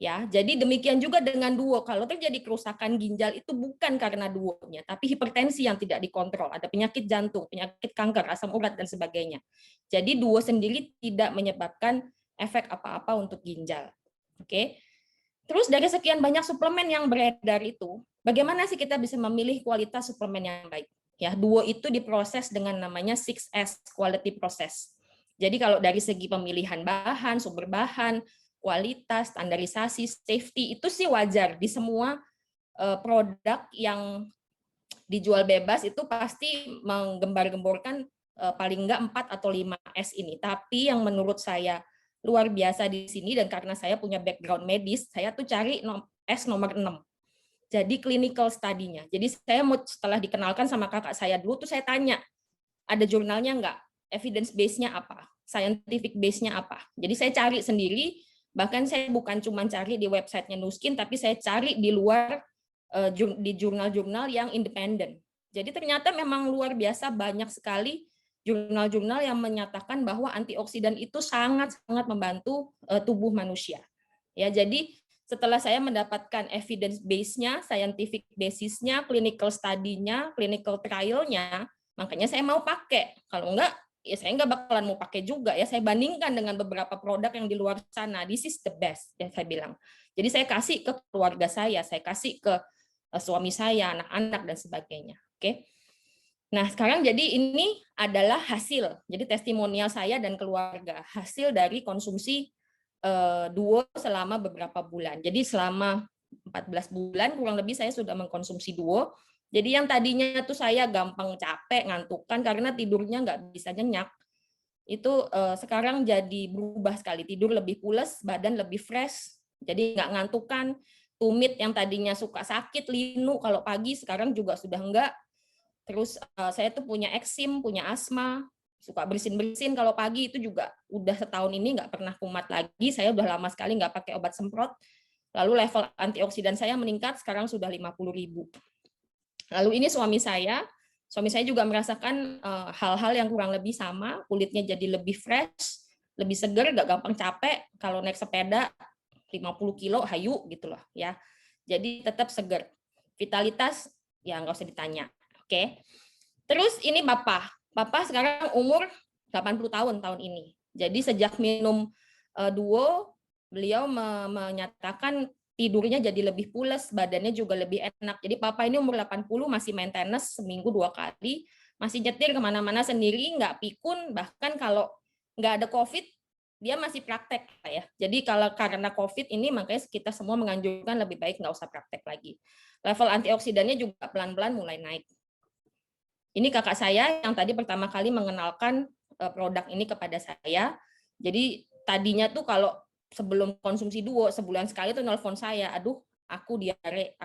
Ya, jadi demikian juga dengan duo. Kalau terjadi kerusakan ginjal itu bukan karena duonya, tapi hipertensi yang tidak dikontrol. Ada penyakit jantung, penyakit kanker, asam urat dan sebagainya. Jadi duo sendiri tidak menyebabkan efek apa-apa untuk ginjal. Oke. Terus dari sekian banyak suplemen yang beredar itu, bagaimana sih kita bisa memilih kualitas suplemen yang baik? Ya, duo itu diproses dengan namanya 6S quality process. Jadi kalau dari segi pemilihan bahan, sumber bahan, kualitas, standarisasi, safety itu sih wajar di semua produk yang dijual bebas itu pasti menggembar-gemborkan paling enggak 4 atau 5 S ini. Tapi yang menurut saya luar biasa di sini, dan karena saya punya background medis, saya tuh cari S nomor 6. Jadi clinical study-nya. Jadi saya setelah dikenalkan sama kakak saya dulu, tuh saya tanya, ada jurnalnya enggak? Evidence base-nya apa? Scientific base-nya apa? Jadi saya cari sendiri, bahkan saya bukan cuma cari di website-nya Nuskin, tapi saya cari di luar, di jurnal-jurnal yang independen. Jadi ternyata memang luar biasa banyak sekali jurnal-jurnal yang menyatakan bahwa antioksidan itu sangat-sangat membantu tubuh manusia. Ya, jadi setelah saya mendapatkan evidence base-nya, scientific basis-nya, clinical study-nya, clinical trial-nya, makanya saya mau pakai. Kalau enggak, ya saya enggak bakalan mau pakai juga. Ya, saya bandingkan dengan beberapa produk yang di luar sana. This is the best, yang saya bilang. Jadi saya kasih ke keluarga saya kasih ke suami saya, anak-anak, dan sebagainya. Oke. Nah, sekarang jadi ini adalah hasil. Jadi testimonial saya dan keluarga. Hasil dari konsumsi Duo selama beberapa bulan. Jadi selama 14 bulan kurang lebih saya sudah mengkonsumsi Duo. Jadi yang tadinya tuh saya gampang capek, ngantukan karena tidurnya nggak bisa nyenyak, itu sekarang jadi berubah sekali. Tidur lebih pules, badan lebih fresh, jadi nggak ngantukan. Tumit yang tadinya suka sakit, linu kalau pagi, sekarang juga sudah enggak. Terus saya tuh punya eksim, punya asma, suka bersin-bersin kalau pagi, itu juga udah setahun ini nggak pernah kumat lagi. Saya udah lama sekali nggak pakai obat semprot. Lalu level antioksidan saya meningkat, sekarang sudah 50.000. Lalu ini suami saya juga merasakan hal-hal yang kurang lebih sama, kulitnya jadi lebih fresh, lebih seger, nggak gampang capek. Kalau naik sepeda 50 kilo hayu gitu loh ya. Jadi tetap seger. Vitalitas ya nggak usah ditanya. Oke. Terus ini Bapak sekarang umur 80 tahun ini. Jadi sejak minum Duo, beliau menyatakan tidurnya jadi lebih pules, badannya juga lebih enak. Jadi Papa ini umur 80 masih maintenance seminggu 2 kali, masih nyetir kemana-mana sendiri, nggak pikun, bahkan kalau nggak ada COVID, dia masih praktek ya. Jadi kalau karena COVID ini makanya kita semua menganjurkan lebih baik nggak usah praktek lagi. Level antioksidannya juga pelan-pelan mulai naik. Ini kakak saya yang tadi pertama kali mengenalkan produk ini kepada saya. Jadi tadinya tuh kalau sebelum konsumsi Duo sebulan sekali tuh nelpon saya, aduh aku diare.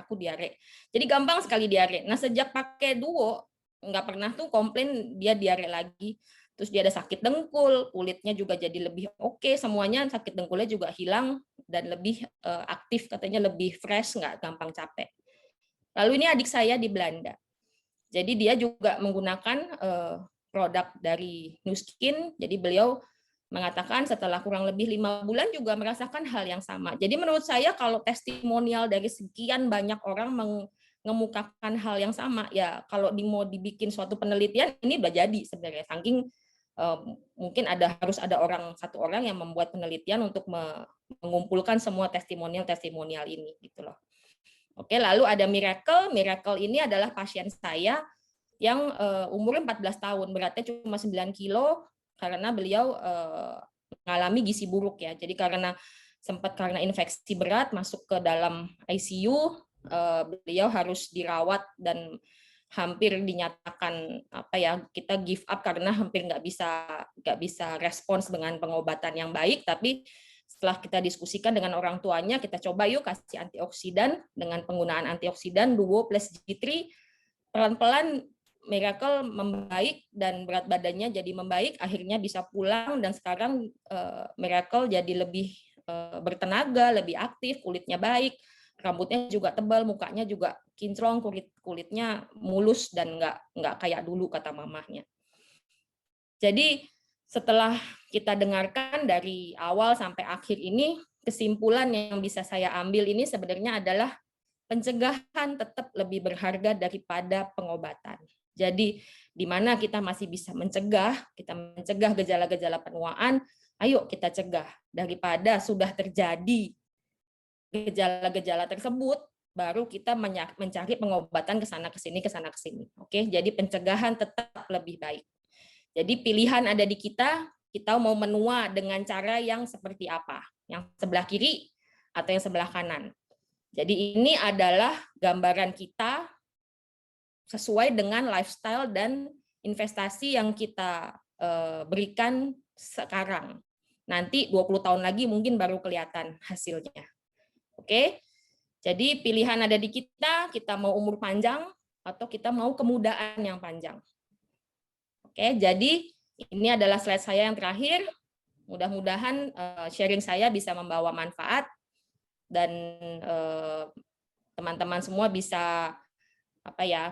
Jadi gampang sekali diare. Nah sejak pakai Duo nggak pernah tuh komplain dia diare lagi. Terus dia ada sakit dengkul, kulitnya juga jadi lebih oke, semuanya sakit dengkulnya juga hilang dan lebih aktif, katanya lebih fresh, nggak gampang capek. Lalu ini adik saya di Belanda. Jadi dia juga menggunakan produk dari Nuskin, jadi beliau mengatakan setelah kurang lebih 5 bulan juga merasakan hal yang sama. Jadi menurut saya kalau testimonial dari sekian banyak orang mengemukakan hal yang sama, ya kalau mau dibikin suatu penelitian ini udah jadi sebenarnya. Saking mungkin harus ada satu orang yang membuat penelitian untuk mengumpulkan semua testimonial ini gitu loh. Oke, lalu ada Miracle. Miracle ini adalah pasien saya yang umurnya 14 tahun, beratnya cuma 9 kilo karena beliau mengalami gizi buruk ya. Jadi karena infeksi berat masuk ke dalam ICU, beliau harus dirawat dan hampir dinyatakan kita give up karena hampir nggak bisa respons dengan pengobatan yang baik. Tapi setelah kita diskusikan dengan orang tuanya, kita coba yuk kasih antioksidan dengan penggunaan antioksidan Duo plus G3, pelan-pelan Miracle membaik dan berat badannya jadi membaik, akhirnya bisa pulang dan sekarang Miracle jadi lebih bertenaga, lebih aktif, kulitnya baik, rambutnya juga tebal, mukanya juga kinclong, kulitnya mulus dan nggak kayak dulu kata mamahnya. Jadi setelah kita dengarkan dari awal sampai akhir ini, kesimpulan yang bisa saya ambil ini sebenarnya adalah pencegahan tetap lebih berharga daripada pengobatan. Jadi di mana kita masih bisa mencegah gejala-gejala penuaan, ayo kita cegah daripada sudah terjadi gejala-gejala tersebut, baru kita mencari pengobatan ke sana ke sini. Oke, jadi pencegahan tetap lebih baik. Jadi pilihan ada di kita mau menua dengan cara yang seperti apa, yang sebelah kiri atau yang sebelah kanan. Jadi ini adalah gambaran kita sesuai dengan lifestyle dan investasi yang kita berikan sekarang. Nanti 20 tahun lagi mungkin baru kelihatan hasilnya. Oke. Jadi pilihan ada di kita mau umur panjang atau kita mau kemudahan yang panjang. Oke, jadi ini adalah slide saya yang terakhir. Mudah-mudahan sharing saya bisa membawa manfaat dan teman-teman semua bisa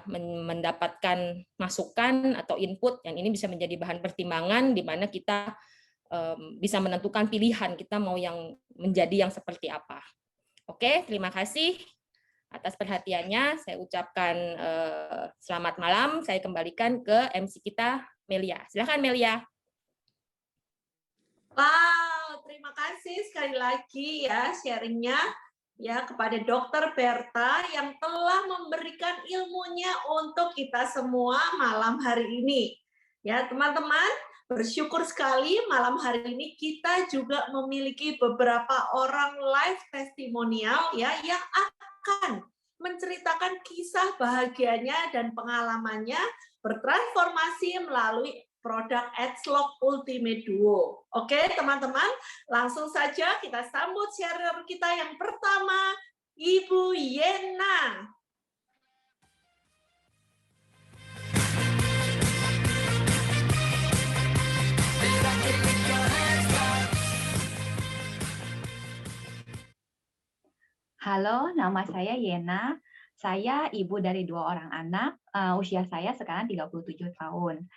mendapatkan masukan atau input yang ini bisa menjadi bahan pertimbangan di mana kita bisa menentukan pilihan kita mau yang menjadi yang seperti apa. Oke, terima kasih atas perhatiannya. Saya ucapkan selamat malam. Saya kembalikan ke MC kita, Melia. Silakan, Melia. Wow, terima kasih sekali lagi ya sharingnya ya kepada Dr. Berta yang telah memberikan ilmunya untuk kita semua malam hari ini. Ya, teman-teman, bersyukur sekali malam hari ini kita juga memiliki beberapa orang live testimonial ya yang akan menceritakan kisah bahagianya dan pengalamannya bertransformasi melalui produk Edgelock Ultimate Duo. Oke, teman-teman, langsung saja kita sambut sharer kita yang pertama, Ibu Yena. Halo, nama saya Yena. Saya ibu dari 2 orang anak. Usia saya sekarang 37 tahun.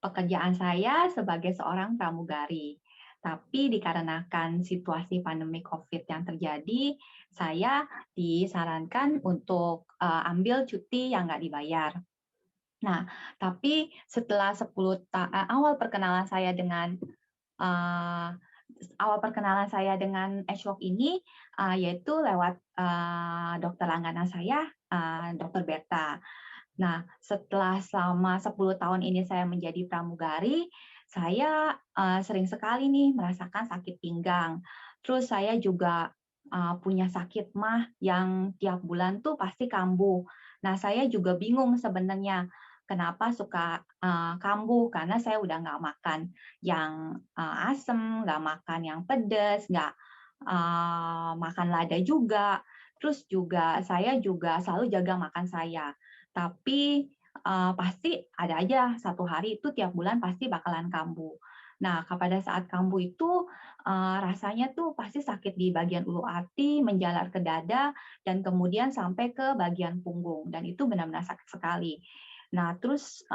Pekerjaan saya sebagai seorang pramugari. Tapi dikarenakan situasi pandemi COVID yang terjadi, saya disarankan untuk ambil cuti yang nggak dibayar. Nah, tapi setelah 10 awal perkenalan saya dengan Edgelock ini yaitu lewat dokter langganan saya, Dr. Berta. Nah, selama 10 tahun ini saya menjadi pramugari, saya sering sekali nih merasakan sakit pinggang. Terus saya juga punya sakit MAH yang tiap bulan tuh pasti kambuh. Nah, saya juga bingung sebenarnya kenapa suka kambuh, karena saya udah nggak makan yang asem, nggak makan yang pedas, nggak makan lada juga. Terus juga saya juga selalu jaga makan saya. Tapi pasti ada aja satu hari itu tiap bulan pasti bakalan kambuh. Nah, pada saat kambuh itu rasanya tuh pasti sakit di bagian ulu hati, menjalar ke dada, dan kemudian sampai ke bagian punggung. Dan itu benar-benar sakit sekali. Nah, terus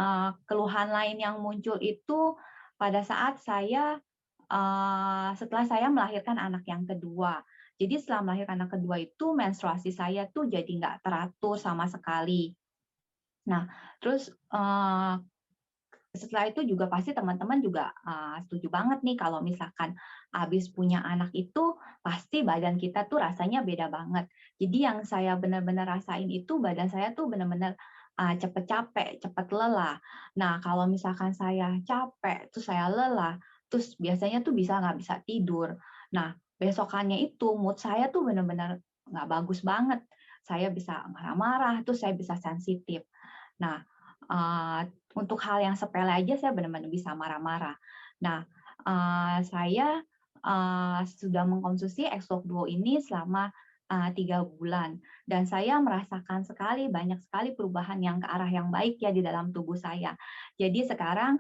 keluhan lain yang muncul itu pada saat saya setelah saya melahirkan anak yang kedua. Jadi setelah melahirkan anak kedua itu menstruasi saya tuh jadi nggak teratur sama sekali. Nah, terus setelah itu juga pasti teman-teman juga setuju banget nih kalau misalkan habis punya anak itu pasti badan kita tuh rasanya beda banget. Jadi yang saya benar-benar rasain itu badan saya tuh benar-benar cepet capek, cepet lelah. Nah, kalau misalkan saya capek, terus saya lelah, terus biasanya tuh nggak bisa tidur. Nah, besokannya itu mood saya tuh benar-benar nggak bagus banget. Saya bisa marah-marah, terus saya bisa sensitif. Nah, untuk hal yang sepele aja saya benar-benar bisa marah-marah. Nah, saya sudah mengkonsumsi Edgelock Duo ini selama 3 bulan dan saya merasakan banyak sekali perubahan yang ke arah yang baik ya di dalam tubuh saya. Jadi sekarang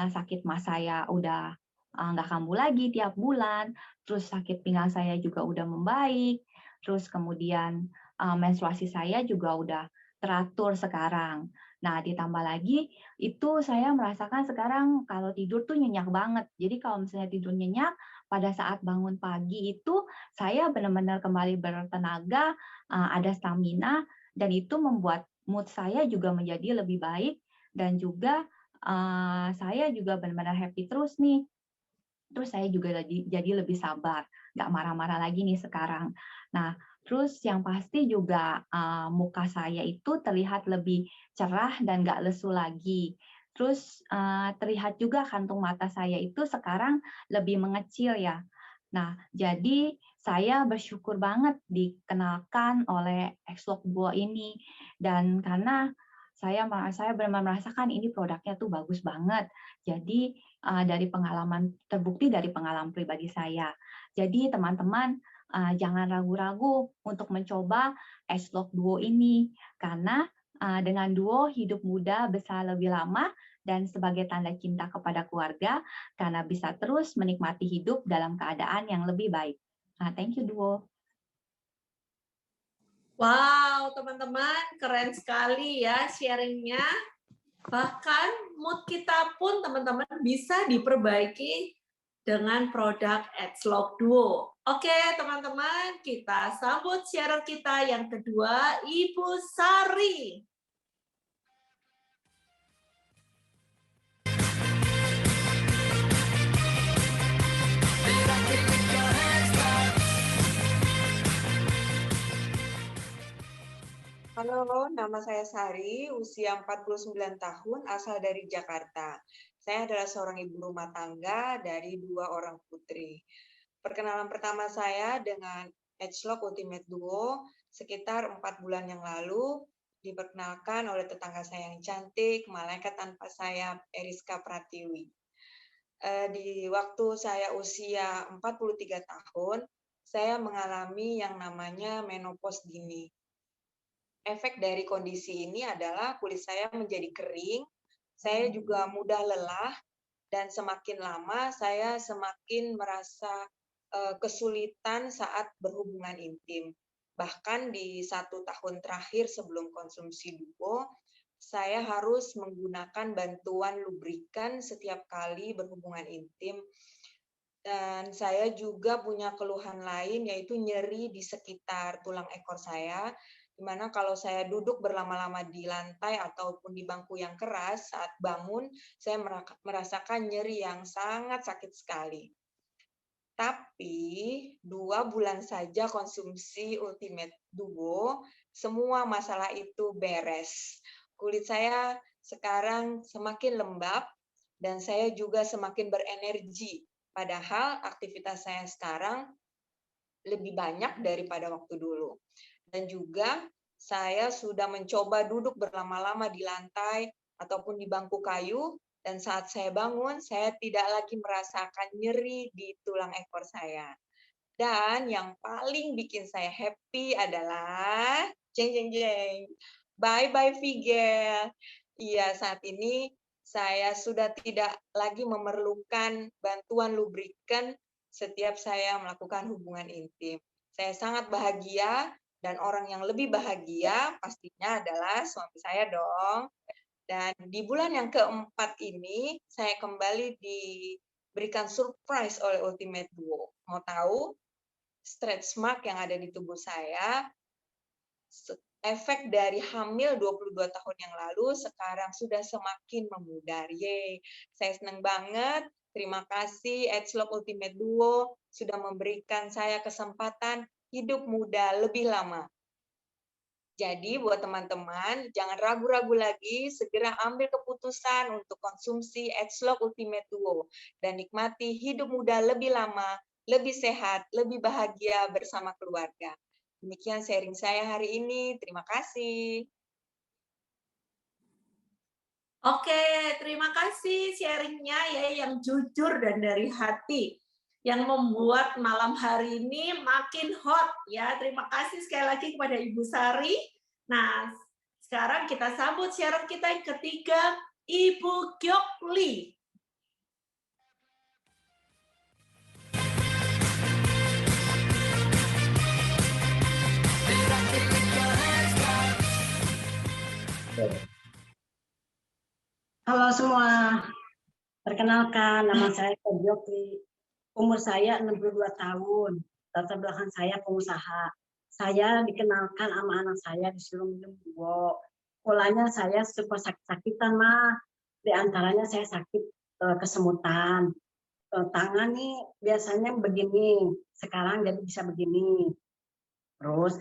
sakit MAH saya udah nggak kambuh lagi tiap bulan, terus sakit pinggang saya juga udah membaik, terus kemudian menstruasi saya juga udah teratur sekarang. Nah, ditambah lagi itu saya merasakan sekarang kalau tidur tuh nyenyak banget. Jadi kalau misalnya tidur nyenyak, pada saat bangun pagi itu saya benar-benar kembali bertenaga, ada stamina, dan itu membuat mood saya juga menjadi lebih baik, dan juga saya juga benar-benar happy terus nih. Terus saya juga jadi lebih sabar, nggak marah-marah lagi nih sekarang. Nah, terus yang pasti juga muka saya itu terlihat lebih cerah dan nggak lesu lagi. Terus terlihat juga kantung mata saya itu sekarang lebih mengecil ya. Nah, jadi saya bersyukur banget dikenalkan oleh Xlog Duo ini, dan karena saya benar-benar merasakan ini produknya tuh bagus banget. Jadi dari pengalaman terbukti dari pengalaman pribadi saya. Jadi teman-teman jangan ragu-ragu untuk mencoba Xlog Duo ini, karena dengan Duo hidup muda bisa lebih lama, dan sebagai tanda cinta kepada keluarga karena bisa terus menikmati hidup dalam keadaan yang lebih baik. Thank you, Duo. Wow, teman-teman, keren sekali ya sharingnya. Bahkan mood kita pun teman-teman bisa diperbaiki dengan produk Xlog Duo. Oke, teman-teman, kita sambut sharer kita yang kedua, Ibu Sari. Halo, nama saya Sari, usia 49 tahun, asal dari Jakarta. Saya adalah seorang ibu rumah tangga dari 2 orang putri. Perkenalan pertama saya dengan Xlog Ultimate Duo sekitar 4 bulan yang lalu, diperkenalkan oleh tetangga saya yang cantik, malaikat tanpa sayap, Eriska Pratiwi. Di waktu saya usia 43 tahun, saya mengalami yang namanya menopause dini. Efek dari kondisi ini adalah kulit saya menjadi kering, saya juga mudah lelah, dan semakin lama saya semakin merasa kesulitan saat berhubungan intim. Bahkan di 1 tahun terakhir sebelum konsumsi Duo, saya harus menggunakan bantuan lubrikan setiap kali berhubungan intim. Dan saya juga punya keluhan lain, yaitu nyeri di sekitar tulang ekor saya, di mana kalau saya duduk berlama-lama di lantai ataupun di bangku yang keras, saat bangun, saya merasakan nyeri yang sangat sakit sekali. Tapi 2 bulan saja konsumsi Ultimate Duo, semua masalah itu beres. Kulit saya sekarang semakin lembab, dan saya juga semakin berenergi. Padahal aktivitas saya sekarang lebih banyak daripada waktu dulu. Dan juga saya sudah mencoba duduk berlama-lama di lantai ataupun di bangku kayu, dan saat saya bangun, saya tidak lagi merasakan nyeri di tulang ekor saya. Dan yang paling bikin saya happy adalah jeng jeng jeng. Bye-bye Figel. Iya, saat ini saya sudah tidak lagi memerlukan bantuan lubrikan setiap saya melakukan hubungan intim. Saya sangat bahagia, dan orang yang lebih bahagia pastinya adalah suami saya dong. Dan di bulan yang keempat ini, saya kembali diberikan surprise oleh Ultimate Duo. Mau tahu? Stretch mark yang ada di tubuh saya, efek dari hamil 22 tahun yang lalu sekarang sudah semakin memudar. Yeay, saya senang banget. Terima kasih Xlog Ultimate Duo sudah memberikan saya kesempatan hidup muda lebih lama. Jadi buat teman-teman, jangan ragu-ragu lagi, segera ambil keputusan untuk konsumsi Xlog Ultimate Duo dan nikmati hidup muda lebih lama, lebih sehat, lebih bahagia bersama keluarga. Demikian sharing saya hari ini. Terima kasih. Oke, terima kasih sharingnya ya yang jujur dan dari hati, yang membuat malam hari ini makin hot ya. Terima kasih sekali lagi kepada Ibu Sari. Nah, sekarang kita sambut sharer kita yang ketiga, Ibu Gyok Lee. Halo semua, perkenalkan nama saya Gyok. Umur saya 62 tahun, latar belakang saya pengusaha. Saya dikenalkan sama anak saya disuruh minum Duo. Polanya saya suka sakit-sakitan mah, di antaranya saya sakit kesemutan. Tangan nih biasanya begini, sekarang jadi bisa begini. Terus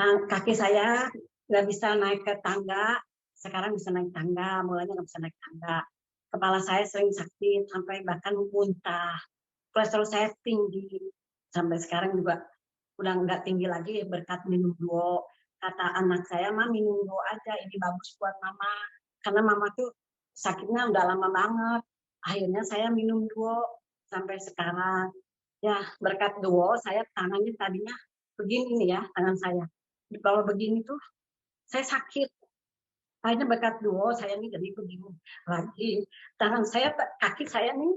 kaki saya nggak bisa naik ke tangga, sekarang bisa naik tangga, mulanya nggak bisa naik tangga. Kepala saya sering sakit, sampai bahkan muntah. Kolesterol saya tinggi. sampai sekarang juga udah nggak tinggi lagi berkat minum duo. Kata anak saya, mah minum duo aja, ini bagus buat mama. Karena mama tuh sakitnya udah lama banget. Akhirnya saya minum duo sampai sekarang. Ya berkat duo, saya tangannya tadinya begini nih ya, tangan saya. Kalau begini tuh saya sakit. Akhirnya berkat duo saya nih jadi begini lagi. Tangan saya, kaki saya nih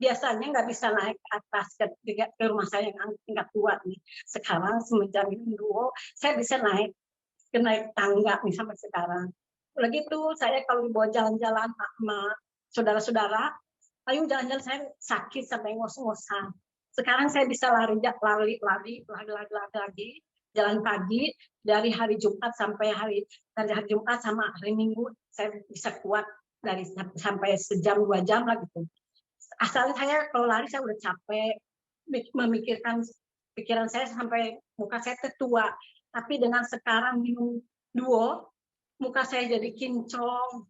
biasanya nggak bisa naik ke atas ke rumah saya yang tingkat kuat nih. Sekarang semenjak minum duo, saya bisa naik tangga nih sampai sekarang. Udah gitu, saya kalau dibawa jalan-jalan sama saudara-saudara, ayo jalan-jalan, saya sakit sampai ngos-ngosan. Sekarang saya bisa lari lagi, jalan pagi dari hari Jumat sampai hari Jumat sama hari Minggu, saya bisa kuat dari sampai sejam 2 jam lah gitu. Asalnya saya kalau lari saya udah capek, memikirkan pikiran saya sampai muka saya tua. Tapi dengan sekarang minum duo, muka saya jadi kinclong,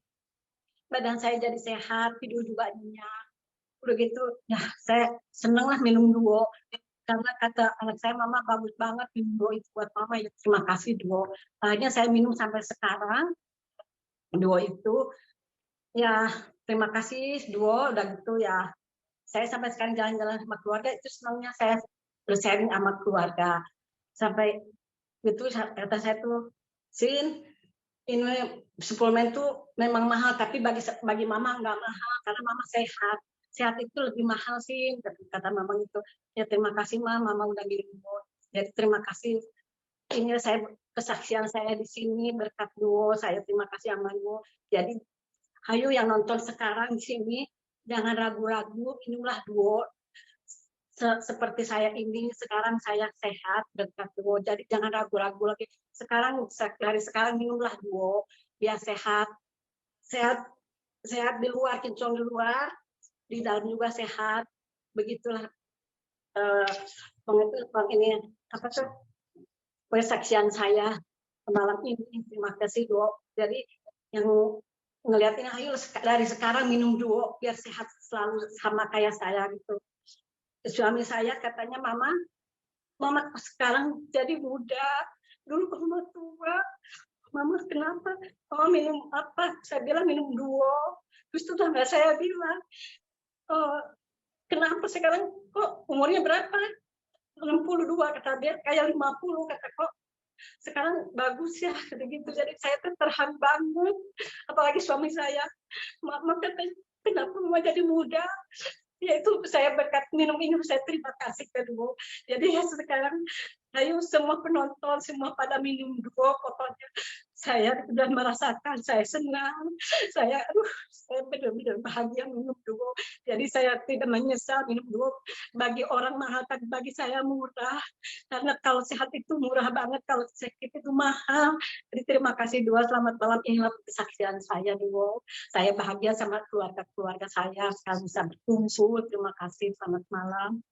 badan saya jadi sehat, tidur juga nyenyak. Udah gitu, ya saya seneng lah minum duo. Karena kata anak saya, mama bagus banget minum duo itu buat mama. Ya, terima kasih duo. Akhirnya saya minum sampai sekarang. Duo itu, ya terima kasih duo. Udah gitu ya, saya sampai sekarang jalan-jalan sama keluarga, itu senangnya saya bersharing sama keluarga. Sampai itu kata saya tuh, Sin, ini suplemen tuh memang mahal, tapi bagi mama nggak mahal karena mama sehat itu lebih mahal sih, kata mama itu. Ya terima kasih mama udah minum. Jadi terima kasih, ini saya kesaksian saya di sini berkat duo, saya terima kasih sama duo. Jadi ayo yang nonton sekarang di sini jangan ragu-ragu, minumlah duo. Seperti saya ini sekarang saya sehat berkat duo, jadi jangan ragu-ragu lagi. Dari sekarang minumlah duo biar sehat di luar, kinclong di luar, di dalam juga sehat. Begitulah ini apa tuh persaksian saya malam ini. Terima kasih duo. Jadi yang ngeliatin, ayo dari sekarang minum duo biar sehat selalu sama kayak saya gitu. Suami saya katanya, mama sekarang jadi muda, dulu mama tua. Mama kenapa? Mama minum apa? Saya bilang minum duo. Terus itu nggak saya bilang, kenapa sekarang kok umurnya berapa? 62 kata dia, kayak 50 kata kok. Sekarang bagus ya, gitu. Jadi saya terharu banget. Apalagi suami saya, mama katanya, kenapa mama jadi muda? Ya itu saya berkat minum ini, saya terima kasih kedua. Jadi ya sekarang ayo semua penonton semua pada minum duo, pokoknya saya sudah merasakan, saya senang, saya benar-benar bahagia minum duo. Jadi saya tidak menyesal minum duo. Bagi orang mahal, tapi bagi saya murah. Karena kalau sehat itu murah banget, kalau sakit itu mahal. Jadi terima kasih duo, selamat malam. Inilah kesaksian saya duo. Saya bahagia sama keluarga saya, sekarang bisa berkumpul. Terima kasih, selamat malam.